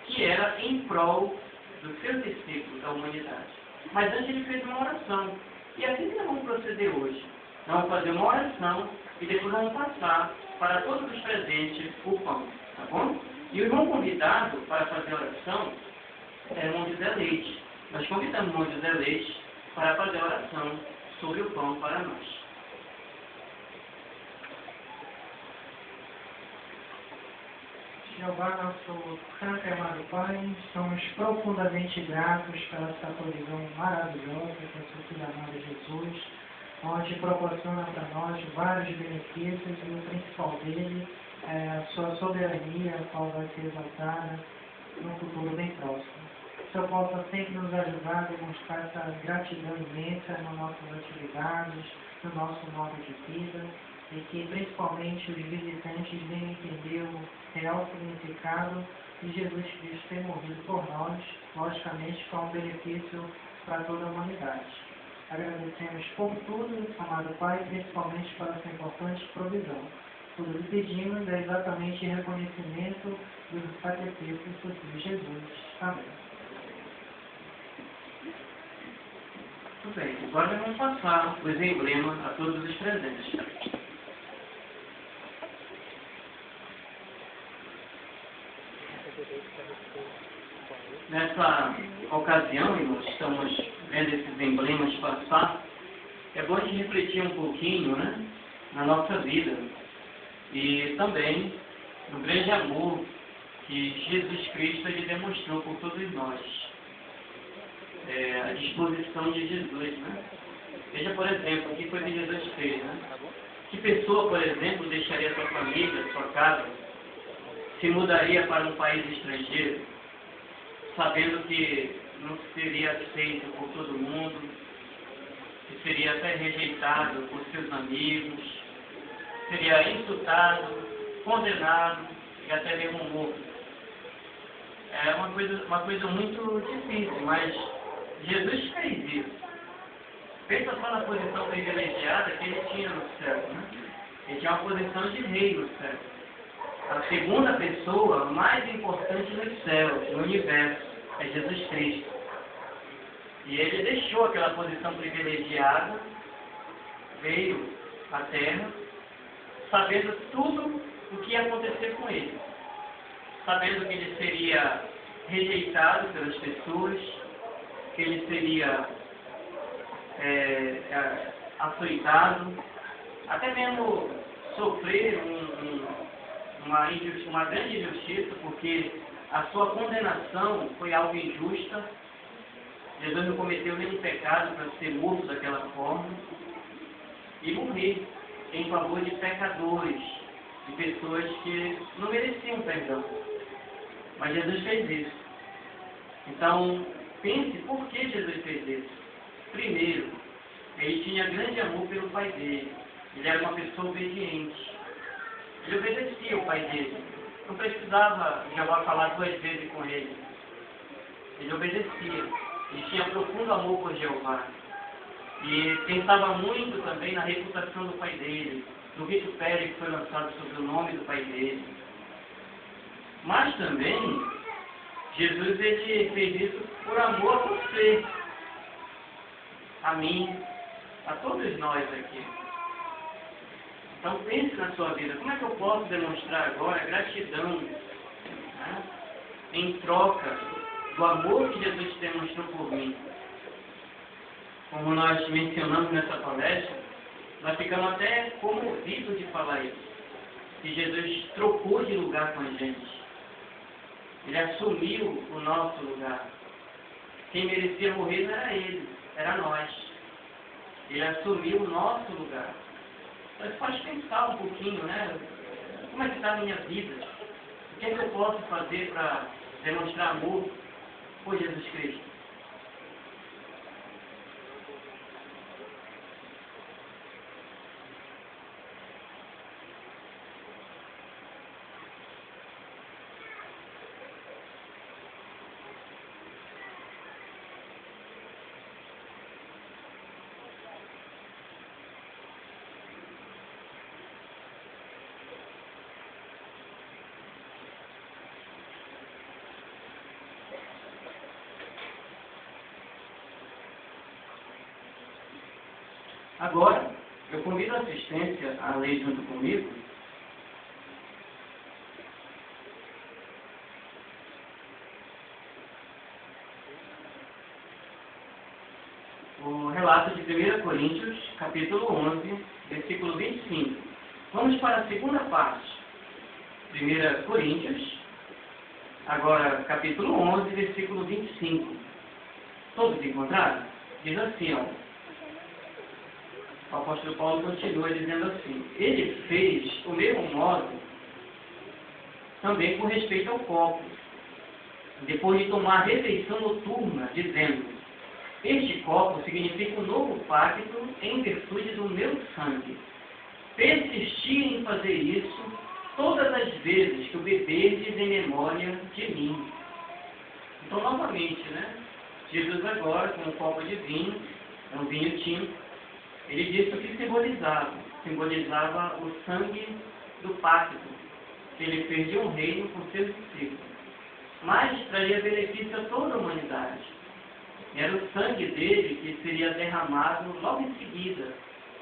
que era em prol dos seus discípulos, da humanidade. Mas antes ele fez uma oração. E assim que nós vamos proceder hoje. Nós vamos fazer uma oração e depois vamos passar para todos os presentes o pão. Tá bom? E o irmão convidado para fazer a oração é o irmão José Leite. Nós convidamos o irmão José Leite para fazer a oração sobre o pão para nós. Jeová, nosso santo e amado Pai, somos profundamente gratos pela essa provisão maravilhosa que a sua filha amada Jesus, onde proporciona para nós vários benefícios e o principal dele é a sua soberania, a qual vai ser exaltada no futuro bem próximo. Que o Senhor possa sempre nos ajudar a demonstrar essa gratidão imensa nas nossas atividades, no nosso modo de vida, e que principalmente os visitantes venham entender o real significado de Jesus Cristo ter morrido por nós, logicamente com um benefício para toda a humanidade. Agradecemos por tudo, amado Pai, principalmente por essa importante provisão. Tudo que pedimos é exatamente reconhecimento do sacrifício do Filho Jesus. Amém. Muito bem, agora vamos passar os emblemas a todos os presentes. Nessa ocasião, irmãos, estamos vendo esses emblemas passar. É bom a gente refletir um pouquinho, né, na nossa vida e também no grande amor que Jesus Cristo ele demonstrou por todos nós. A disposição de Jesus, né? Veja, por exemplo, o que foi que Jesus fez, né? Que pessoa, por exemplo, deixaria sua família, sua casa, se mudaria para um país estrangeiro, sabendo que não seria aceito por todo mundo, que seria até rejeitado por seus amigos, seria insultado, condenado e até mesmo morto. É uma coisa muito difícil, mas Jesus fez isso. Pensa só na posição privilegiada que ele tinha no céu, né? Ele tinha uma posição de rei no céu. A segunda pessoa mais importante nos céus, no universo, é Jesus Cristo. E ele deixou aquela posição privilegiada, veio à Terra, sabendo tudo o que ia acontecer com ele. Sabendo que ele seria rejeitado pelas pessoas, que ele seria açoitado, até mesmo sofrer uma grande injustiça, porque a sua condenação foi algo injusta. Jesus não cometeu nenhum pecado para ser morto daquela forma e morrer em favor de pecadores, de pessoas que não mereciam perdão. Mas Jesus fez isso. Então, pense por que Jesus fez isso. Primeiro, ele tinha grande amor pelo Pai dele. Ele era uma pessoa obediente. Ele obedecia ao Pai dele. Não precisava Jeová falar duas vezes com ele. Ele obedecia. Ele tinha profundo amor por Jeová. E pensava muito também na reputação do pai dele, no vitupério que foi lançado sobre o nome do pai dele. Mas também, Jesus ele fez isso por amor a você, a mim, a todos nós aqui. Então pense na sua vida, como é que eu posso demonstrar agora gratidão, né, em troca do amor que Jesus demonstrou por mim? Como nós mencionamos nessa palestra, nós ficamos até comovidos de falar isso. Que Jesus trocou de lugar com a gente. Ele assumiu o nosso lugar. Quem merecia morrer não era ele, era nós. Ele assumiu o nosso lugar. Mas pode pensar um pouquinho, né? Como é que está a minha vida? O que é que eu posso fazer para demonstrar amor por Jesus Cristo? Agora, eu convido a assistência a ler junto comigo o relato de 1 Coríntios, capítulo 11, versículo 25. Vamos para a segunda parte. 1 Coríntios, agora capítulo 11, versículo 25. Todos encontraram? Diz assim, ó. O apóstolo Paulo continua dizendo assim: ele fez o mesmo modo também com respeito ao copo, depois de tomar a refeição noturna, dizendo: este copo significa um novo pacto em virtude do meu sangue. Persistir em fazer isso todas as vezes que o beberdes em memória de mim. Então, novamente, né? Jesus agora, com um copo de vinho, um vinho tinto, ele disse o que simbolizava. Simbolizava o sangue do pacto que ele fez de um reino com seus discípulos. Mas traria benefício a toda a humanidade. Era o sangue dele que seria derramado logo em seguida,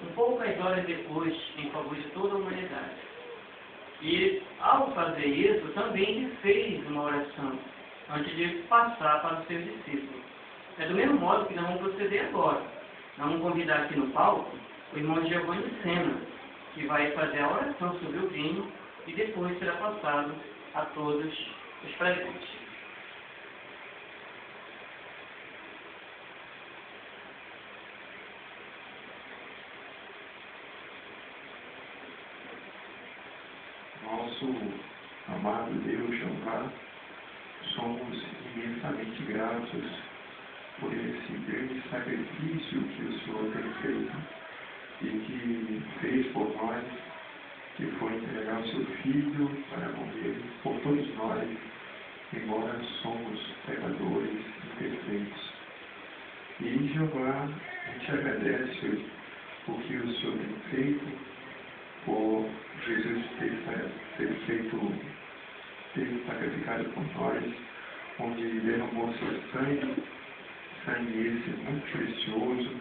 um poucas horas depois, em favor de toda a humanidade. E, ao fazer isso, também ele fez uma oração, antes de passar para os seus discípulos. É do mesmo modo que nós vamos proceder agora. Nós vamos convidar aqui no palco o irmão Giovanni Sena, que vai fazer a oração sobre o vinho e depois será passado a todos os presentes. Nosso amado Deus, Jeová, somos imensamente gratos por esse grande sacrifício que o Senhor tem feito e que fez por nós, que foi entregar o seu Filho para morrer por todos nós, embora somos pecadores imperfeitos. E, Jeová, a gente agradece o que o Senhor tem feito, por Jesus ter sacrificado por nós, onde derramou seu sangue esse muito precioso,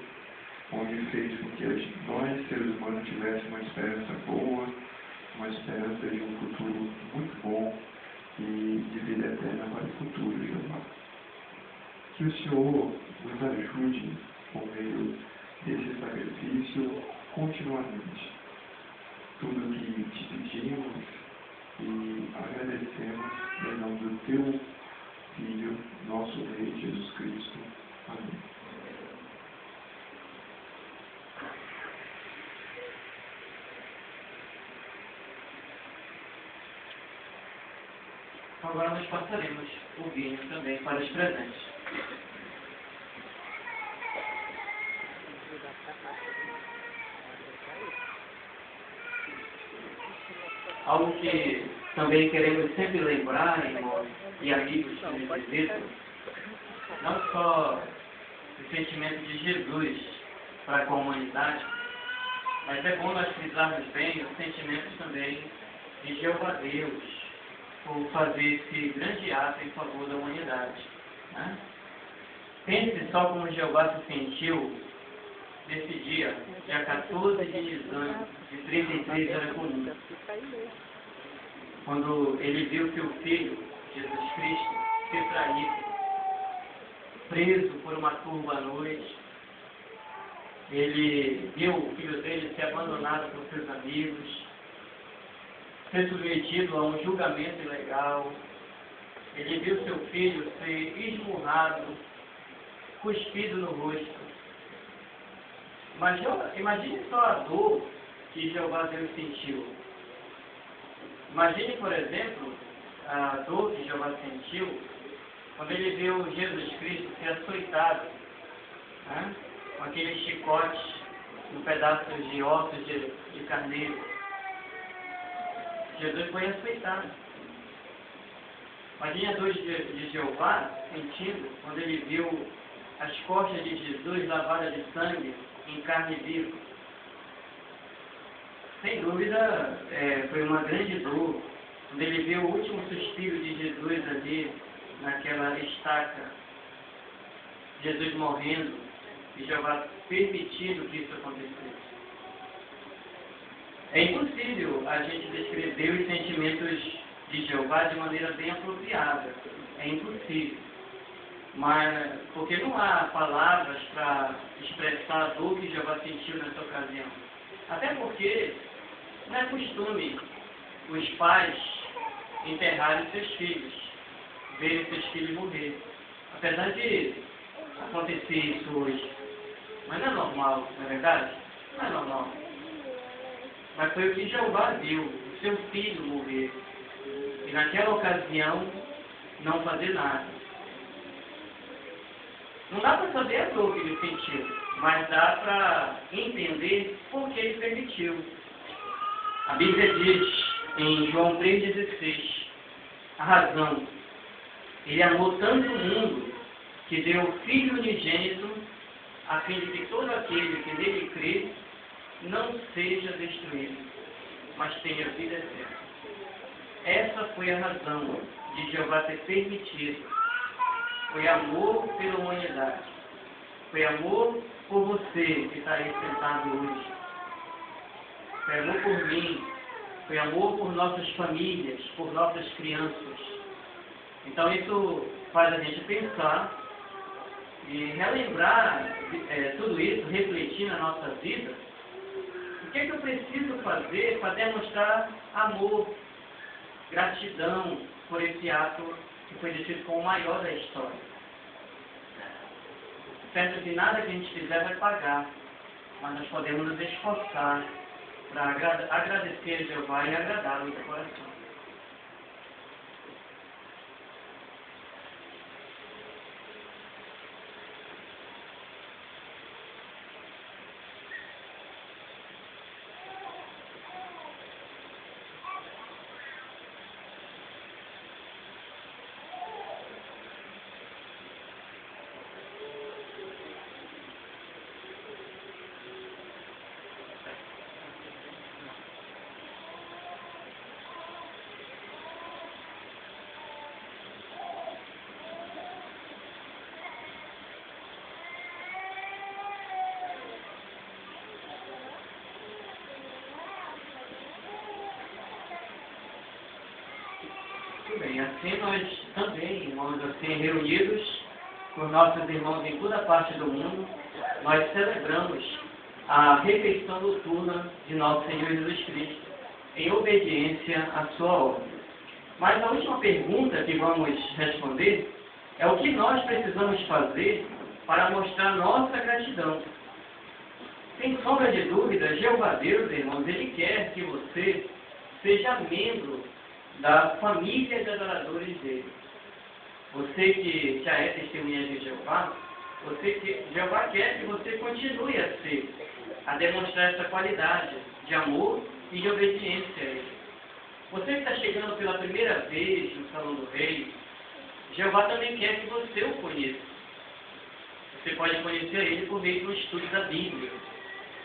onde fez com que nós, seres humanos, tivéssemos uma esperança boa, uma esperança de um futuro muito bom e de vida eterna para o futuro, Jeová. Que o Senhor nos ajude por meio desse sacrifício continuamente. Tudo que te pedimos e agradecemos em nome do teu Filho, nosso Rei Jesus Cristo. Amém. Agora nós passaremos o vinho também para os presentes. Algo que também queremos sempre lembrar, irmãos e amigos que nos visitam, não só o sentimento de Jesus para com a humanidade, mas é bom nós frisarmos bem os sentimentos também de Jeová Deus, por fazer esse grande ato em favor da humanidade. Né? Pense só como Jeová se sentiu nesse dia 14 de Nisan de 33 era comum, quando ele viu seu filho, Jesus Cristo, ser traído, preso por uma turba à noite. Ele viu o filho dele ser abandonado por seus amigos, ser submetido a um julgamento ilegal. Ele viu seu filho ser esmurrado, cuspido no rosto. Imagine só a dor que Jeová Deus sentiu. Imagine, por exemplo, a dor que Jeová sentiu quando ele viu Jesus Cristo ser açoitado, né? Com aqueles chicotes, um pedaço de ossos de carneiro. Jesus foi açoitado. Imagine a dor de Jeová sentindo quando ele viu as costas de Jesus lavadas de sangue em carne viva. Sem dúvida, foi uma grande dor quando ele viu o último suspiro de Jesus ali, naquela estaca, Jesus morrendo, e Jeová permitido que isso acontecesse. É impossível a gente descrever os sentimentos de Jeová de maneira bem apropriada. É impossível. Mas, porque não há palavras para expressar a dor que Jeová sentiu nessa ocasião. Até porque não é costume os pais enterrarem seus filhos, verem seus filhos morrer. Apesar de acontecer isso hoje. Mas não é normal, não é verdade? Não é normal. Mas foi o que Jeová viu, o seu filho morrer. E naquela ocasião, não fazer nada. Não dá para saber a dor que ele sentiu, mas dá para entender por que ele permitiu. A Bíblia diz em João 3,16, a razão. Ele amou tanto o mundo que deu o Filho unigênito, a fim de que todo aquele que nele crê não seja destruído, mas tenha vida eterna. Essa foi a razão de Jeová ter permitido. Foi amor pela humanidade. Foi amor por você que está aí sentado hoje. Foi amor por mim. Foi amor por nossas famílias, por nossas crianças. Então isso faz a gente pensar e relembrar tudo isso, refletir na nossa vida. O que é que eu preciso fazer para demonstrar amor, gratidão por esse ato que foi descrito como o maior da história? Certo que nada que a gente fizer vai pagar, mas nós podemos nos esforçar para agradecer a Jeová e agradá-lo de coração. Muito bem, assim nós também, irmãos, assim reunidos com nossos irmãos em toda parte do mundo, nós celebramos a refeição noturna de nosso Senhor Jesus Cristo, em obediência à sua ordem. Mas a última pergunta que vamos responder é o que nós precisamos fazer para mostrar nossa gratidão. Sem sombra de dúvida, Jeová Deus, irmãos, Ele quer que você seja membro da família de adoradores dele. Você que já é testemunha de Jeová, Jeová quer que você continue a ser, a demonstrar essa qualidade de amor e de obediência a Ele. Você que está chegando pela primeira vez no Salão do Rei, Jeová também quer que você o conheça. Você pode conhecer Ele por meio do estudo da Bíblia,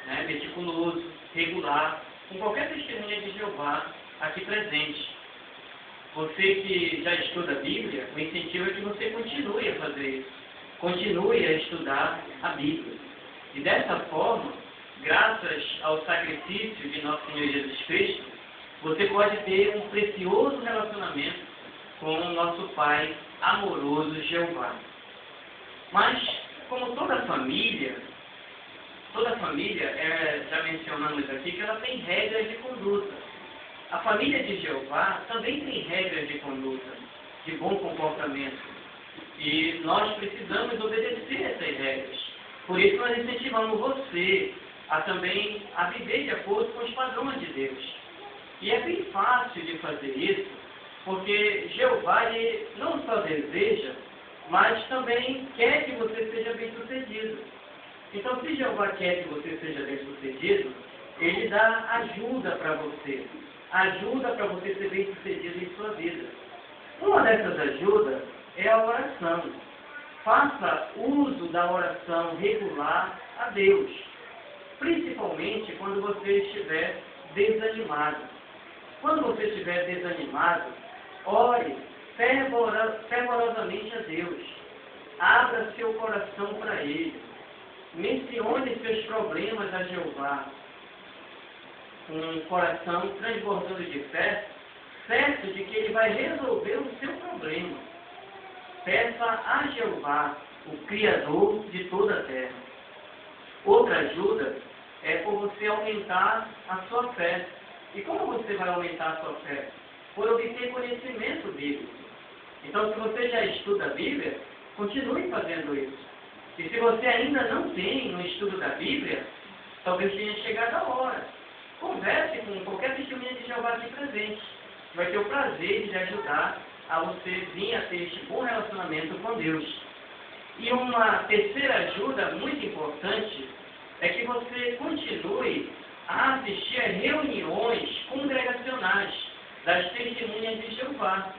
né, meticuloso, regular, com qualquer testemunha de Jeová aqui presente. Você que já estuda a Bíblia, o incentivo é que você continue a fazer isso. Continue a estudar a Bíblia. E dessa forma, graças ao sacrifício de nosso Senhor Jesus Cristo, você pode ter um precioso relacionamento com o nosso Pai amoroso Jeová. Mas, como toda família, já mencionamos aqui que ela tem regras de conduta. A família de Jeová também tem regras de conduta, de bom comportamento. E nós precisamos obedecer essas regras. Por isso nós incentivamos você a também a viver de acordo com os padrões de Deus. E é bem fácil de fazer isso, porque Jeová ele não só deseja, mas também quer que você seja bem-sucedido. Então, se Jeová quer que você seja bem-sucedido, Ele dá ajuda para você. Ajuda para você ser bem-sucedido em sua vida. Uma dessas ajudas é a oração. Faça uso da oração regular a Deus, principalmente quando você estiver desanimado. Quando você estiver desanimado, ore fervorosamente a Deus. Abra seu coração para Ele. mencione seus problemas a Jeová, com um coração transbordando de fé, certo de que Ele vai resolver o seu problema. Peça a Jeová, o Criador de toda a terra. Outra ajuda é por você aumentar a sua fé. E como você vai aumentar a sua fé? Por obter conhecimento bíblico. Então, se você já estuda a Bíblia, continue fazendo isso. E se você ainda não tem um estudo da Bíblia, talvez tenha chegado a hora. Converse com qualquer testemunha de Jeová aqui presente. Vai ter o prazer de lhe ajudar a você vir a ter este bom relacionamento com Deus. E uma terceira ajuda muito importante é que você continue a assistir a reuniões congregacionais das testemunhas de Jeová,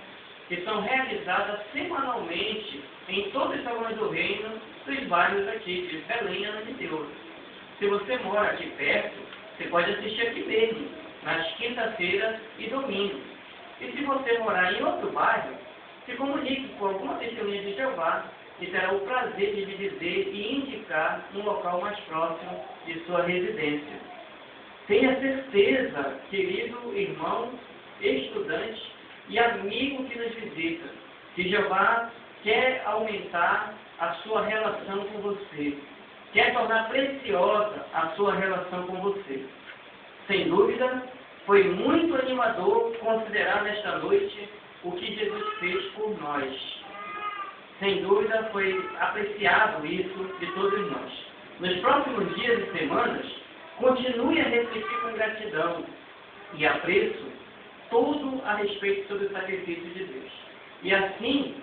que são realizadas semanalmente em todos os salões do reino dos bairros aqui de Belém e Ananindeua. Se você mora aqui perto, você pode assistir aqui mesmo, nas quinta-feiras e domingos. E se você morar em outro bairro, se comunique com alguma testemunha de Jeová, que terá o prazer de lhe dizer e indicar um local mais próximo de sua residência. Tenha certeza, querido irmão, estudante e amigo que nos visita, que Jeová quer aumentar a sua relação com você, quer tornar preciosa a sua relação com você. Sem dúvida, foi muito animador considerar nesta noite o que Jesus fez por nós. Sem dúvida, foi apreciado isso de todos nós. Nos próximos dias e semanas, continue a refletir com gratidão e apreço tudo a respeito sobre o sacrifício de Deus. E assim,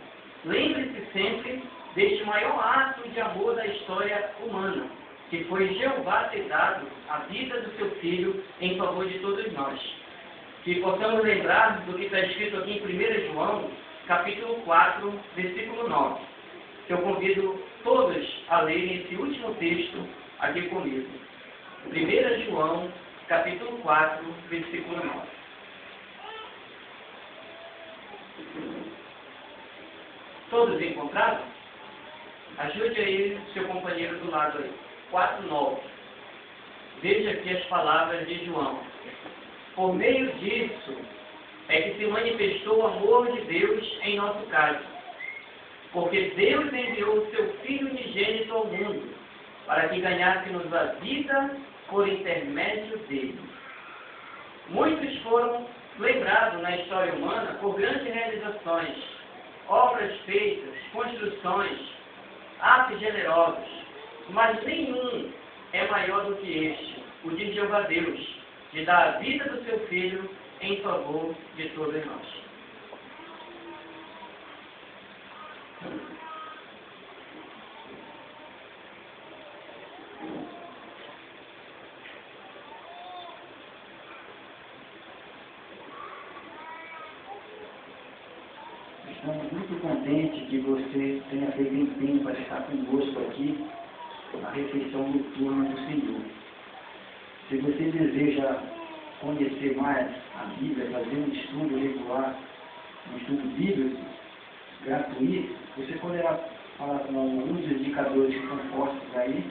lembre-se sempre deste maior ato de amor da história humana, que foi Jeová ter dado a vida do seu Filho em favor de todos nós. Que possamos lembrar do que está escrito aqui em 1 João, capítulo 4, versículo 9. Que eu convido todos a lerem esse último texto aqui comigo. 1 João, capítulo 4, versículo 9. Todos encontraram? Ajude aí o seu companheiro do lado aí. 4:9. Veja aqui as palavras de João. Por meio disso é que se manifestou o amor de Deus em nosso caso. Porque Deus enviou o seu Filho unigênito ao mundo, para que ganhássemos a vida por intermédio dele. Muitos foram lembrados na história humana por grandes realizações, obras feitas, construções, atos generosos, mas nenhum é maior do que este, o de Jeová Deus, de dar a vida do seu Filho em favor de todos nós. Estamos muito contentes que você tenha feito empenho para estar conosco aqui na refeição noturna do Senhor. Se você deseja conhecer mais a Bíblia, fazer um estudo regular, um estudo bíblico gratuito, você poderá falar com alguns dos indicadores que estão postos aí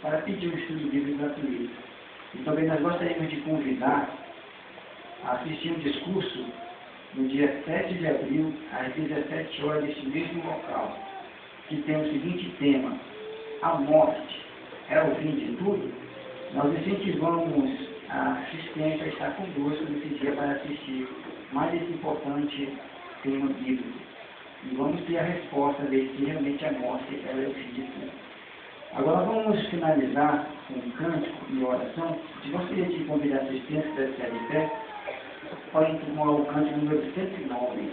para pedir um estudo bíblico gratuito. E também nós gostaríamos de convidar a assistir um discurso no dia 7 de abril, às 17 horas, neste mesmo local, que tem o seguinte tema: a morte é o fim de tudo. Nós incentivamos a assistência a estar conosco nesse dia para assistir mais esse importante tema bíblico. E vamos ter a resposta de que realmente a morte é o fim de tudo. Agora vamos finalizar com um cântico e oração. Se gostaria de convidar a assistência da CLP, podem tomar o cântico número 109.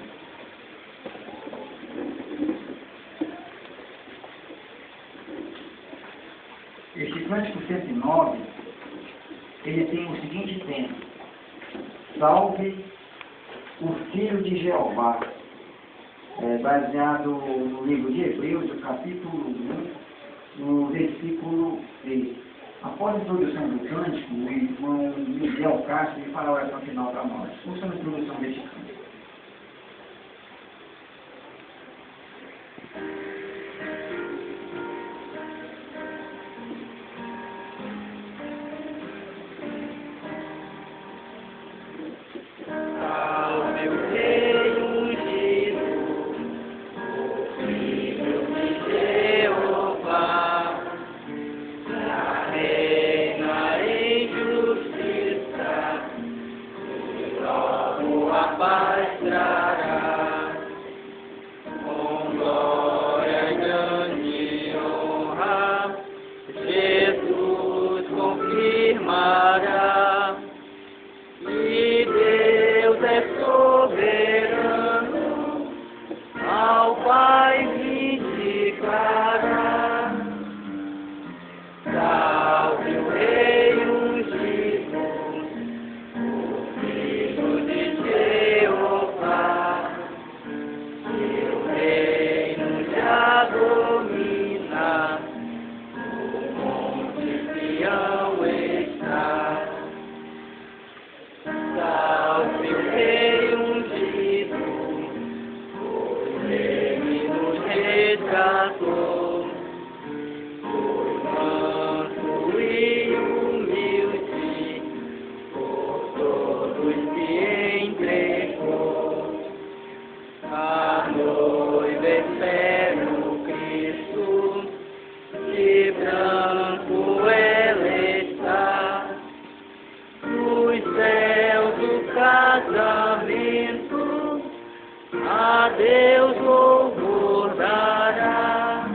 Este cântico 109, ele tem o seguinte tema: Salve o Filho de Jeová, baseado no livro de Hebreus, no capítulo 1, no versículo 3. Após a introdução do cântico, o irmão Miguel Castro fará a oração final para nós. Ouça a introdução deste cântico. a paz trará, com glória e grande honra, Jesus confirmará, e Deus é soberano, ao Pai vindicará. Salve o Rei ungido, o Filho de Jeová, seu reino já domina, o monte Sião está. Salve o Rei ungido, ele nos resgatou. A noiva espera o Cristo, de branco ela está, nos céus do casamento, a Deus louvor dará.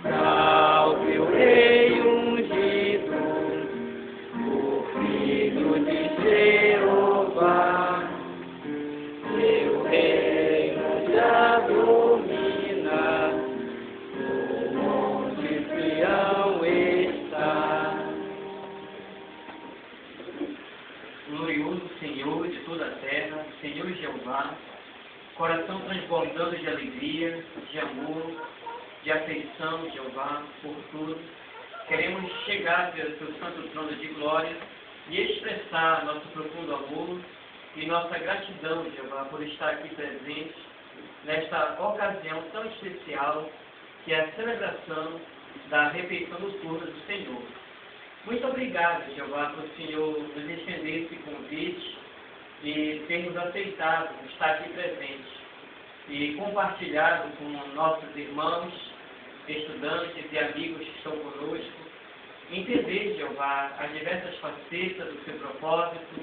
Salve o Rei ungido, o Filho de Jeová, seu reino já domina, o monte Sião está. Glorioso Senhor de toda a terra, Senhor Jeová, coração transbordando de alegria, de amor, de afeição, Jeová, por tudo, queremos chegar pelo teu santo trono de glória e expressar nosso profundo amor e nossa gratidão, Jeová, por estar aqui presente nesta ocasião tão especial que é a celebração da refeição noturna do Senhor. Muito obrigado, Jeová, por o Senhor nos estender esse convite e ter nos aceitado estar aqui presente e compartilhado com nossos irmãos, estudantes e amigos que estão conosco, entender, Jeová, as diversas facetas do seu propósito,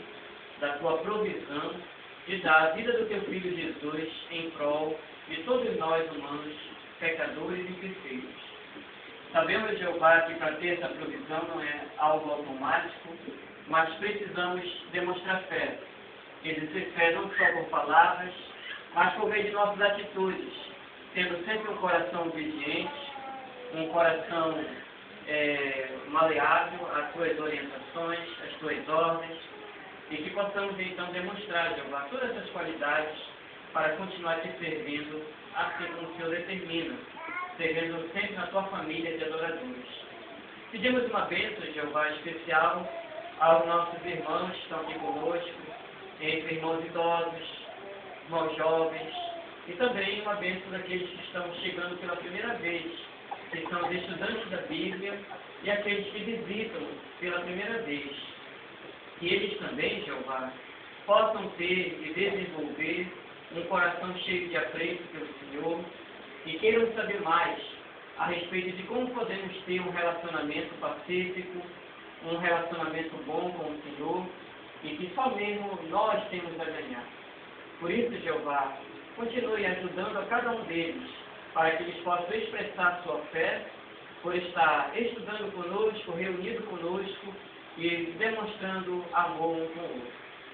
da tua provisão e da vida do teu Filho Jesus em prol de todos nós humanos, pecadores e imperfeitos. Sabemos, Jeová, que para ter essa provisão não é algo automático, mas precisamos demonstrar fé. Exercer fé não só por palavras, mas por meio de nossas atitudes, tendo sempre um coração obediente, um coração maleável às tuas orientações, às tuas ordens, e que possamos então demonstrar, Jeová, todas essas qualidades para continuar te servindo assim como o Senhor determina, servindo sempre na tua família de adoradores. Pedimos uma bênção, Jeová, especial aos nossos irmãos que estão aqui conosco, entre irmãos idosos, irmãos jovens, e também uma bênção daqueles que estão chegando pela primeira vez, que são os estudantes da Bíblia e aqueles que visitam pela primeira vez. Que eles também, Jeová, possam ter e desenvolver um coração cheio de apreço pelo Senhor e queiram saber mais a respeito de como podemos ter um relacionamento pacífico, um relacionamento bom com o Senhor e que só mesmo nós temos a ganhar. Por isso, Jeová, continue ajudando a cada um deles para que eles possam expressar sua fé por estar estudando conosco, reunido conosco e demonstrando amor um com o outro.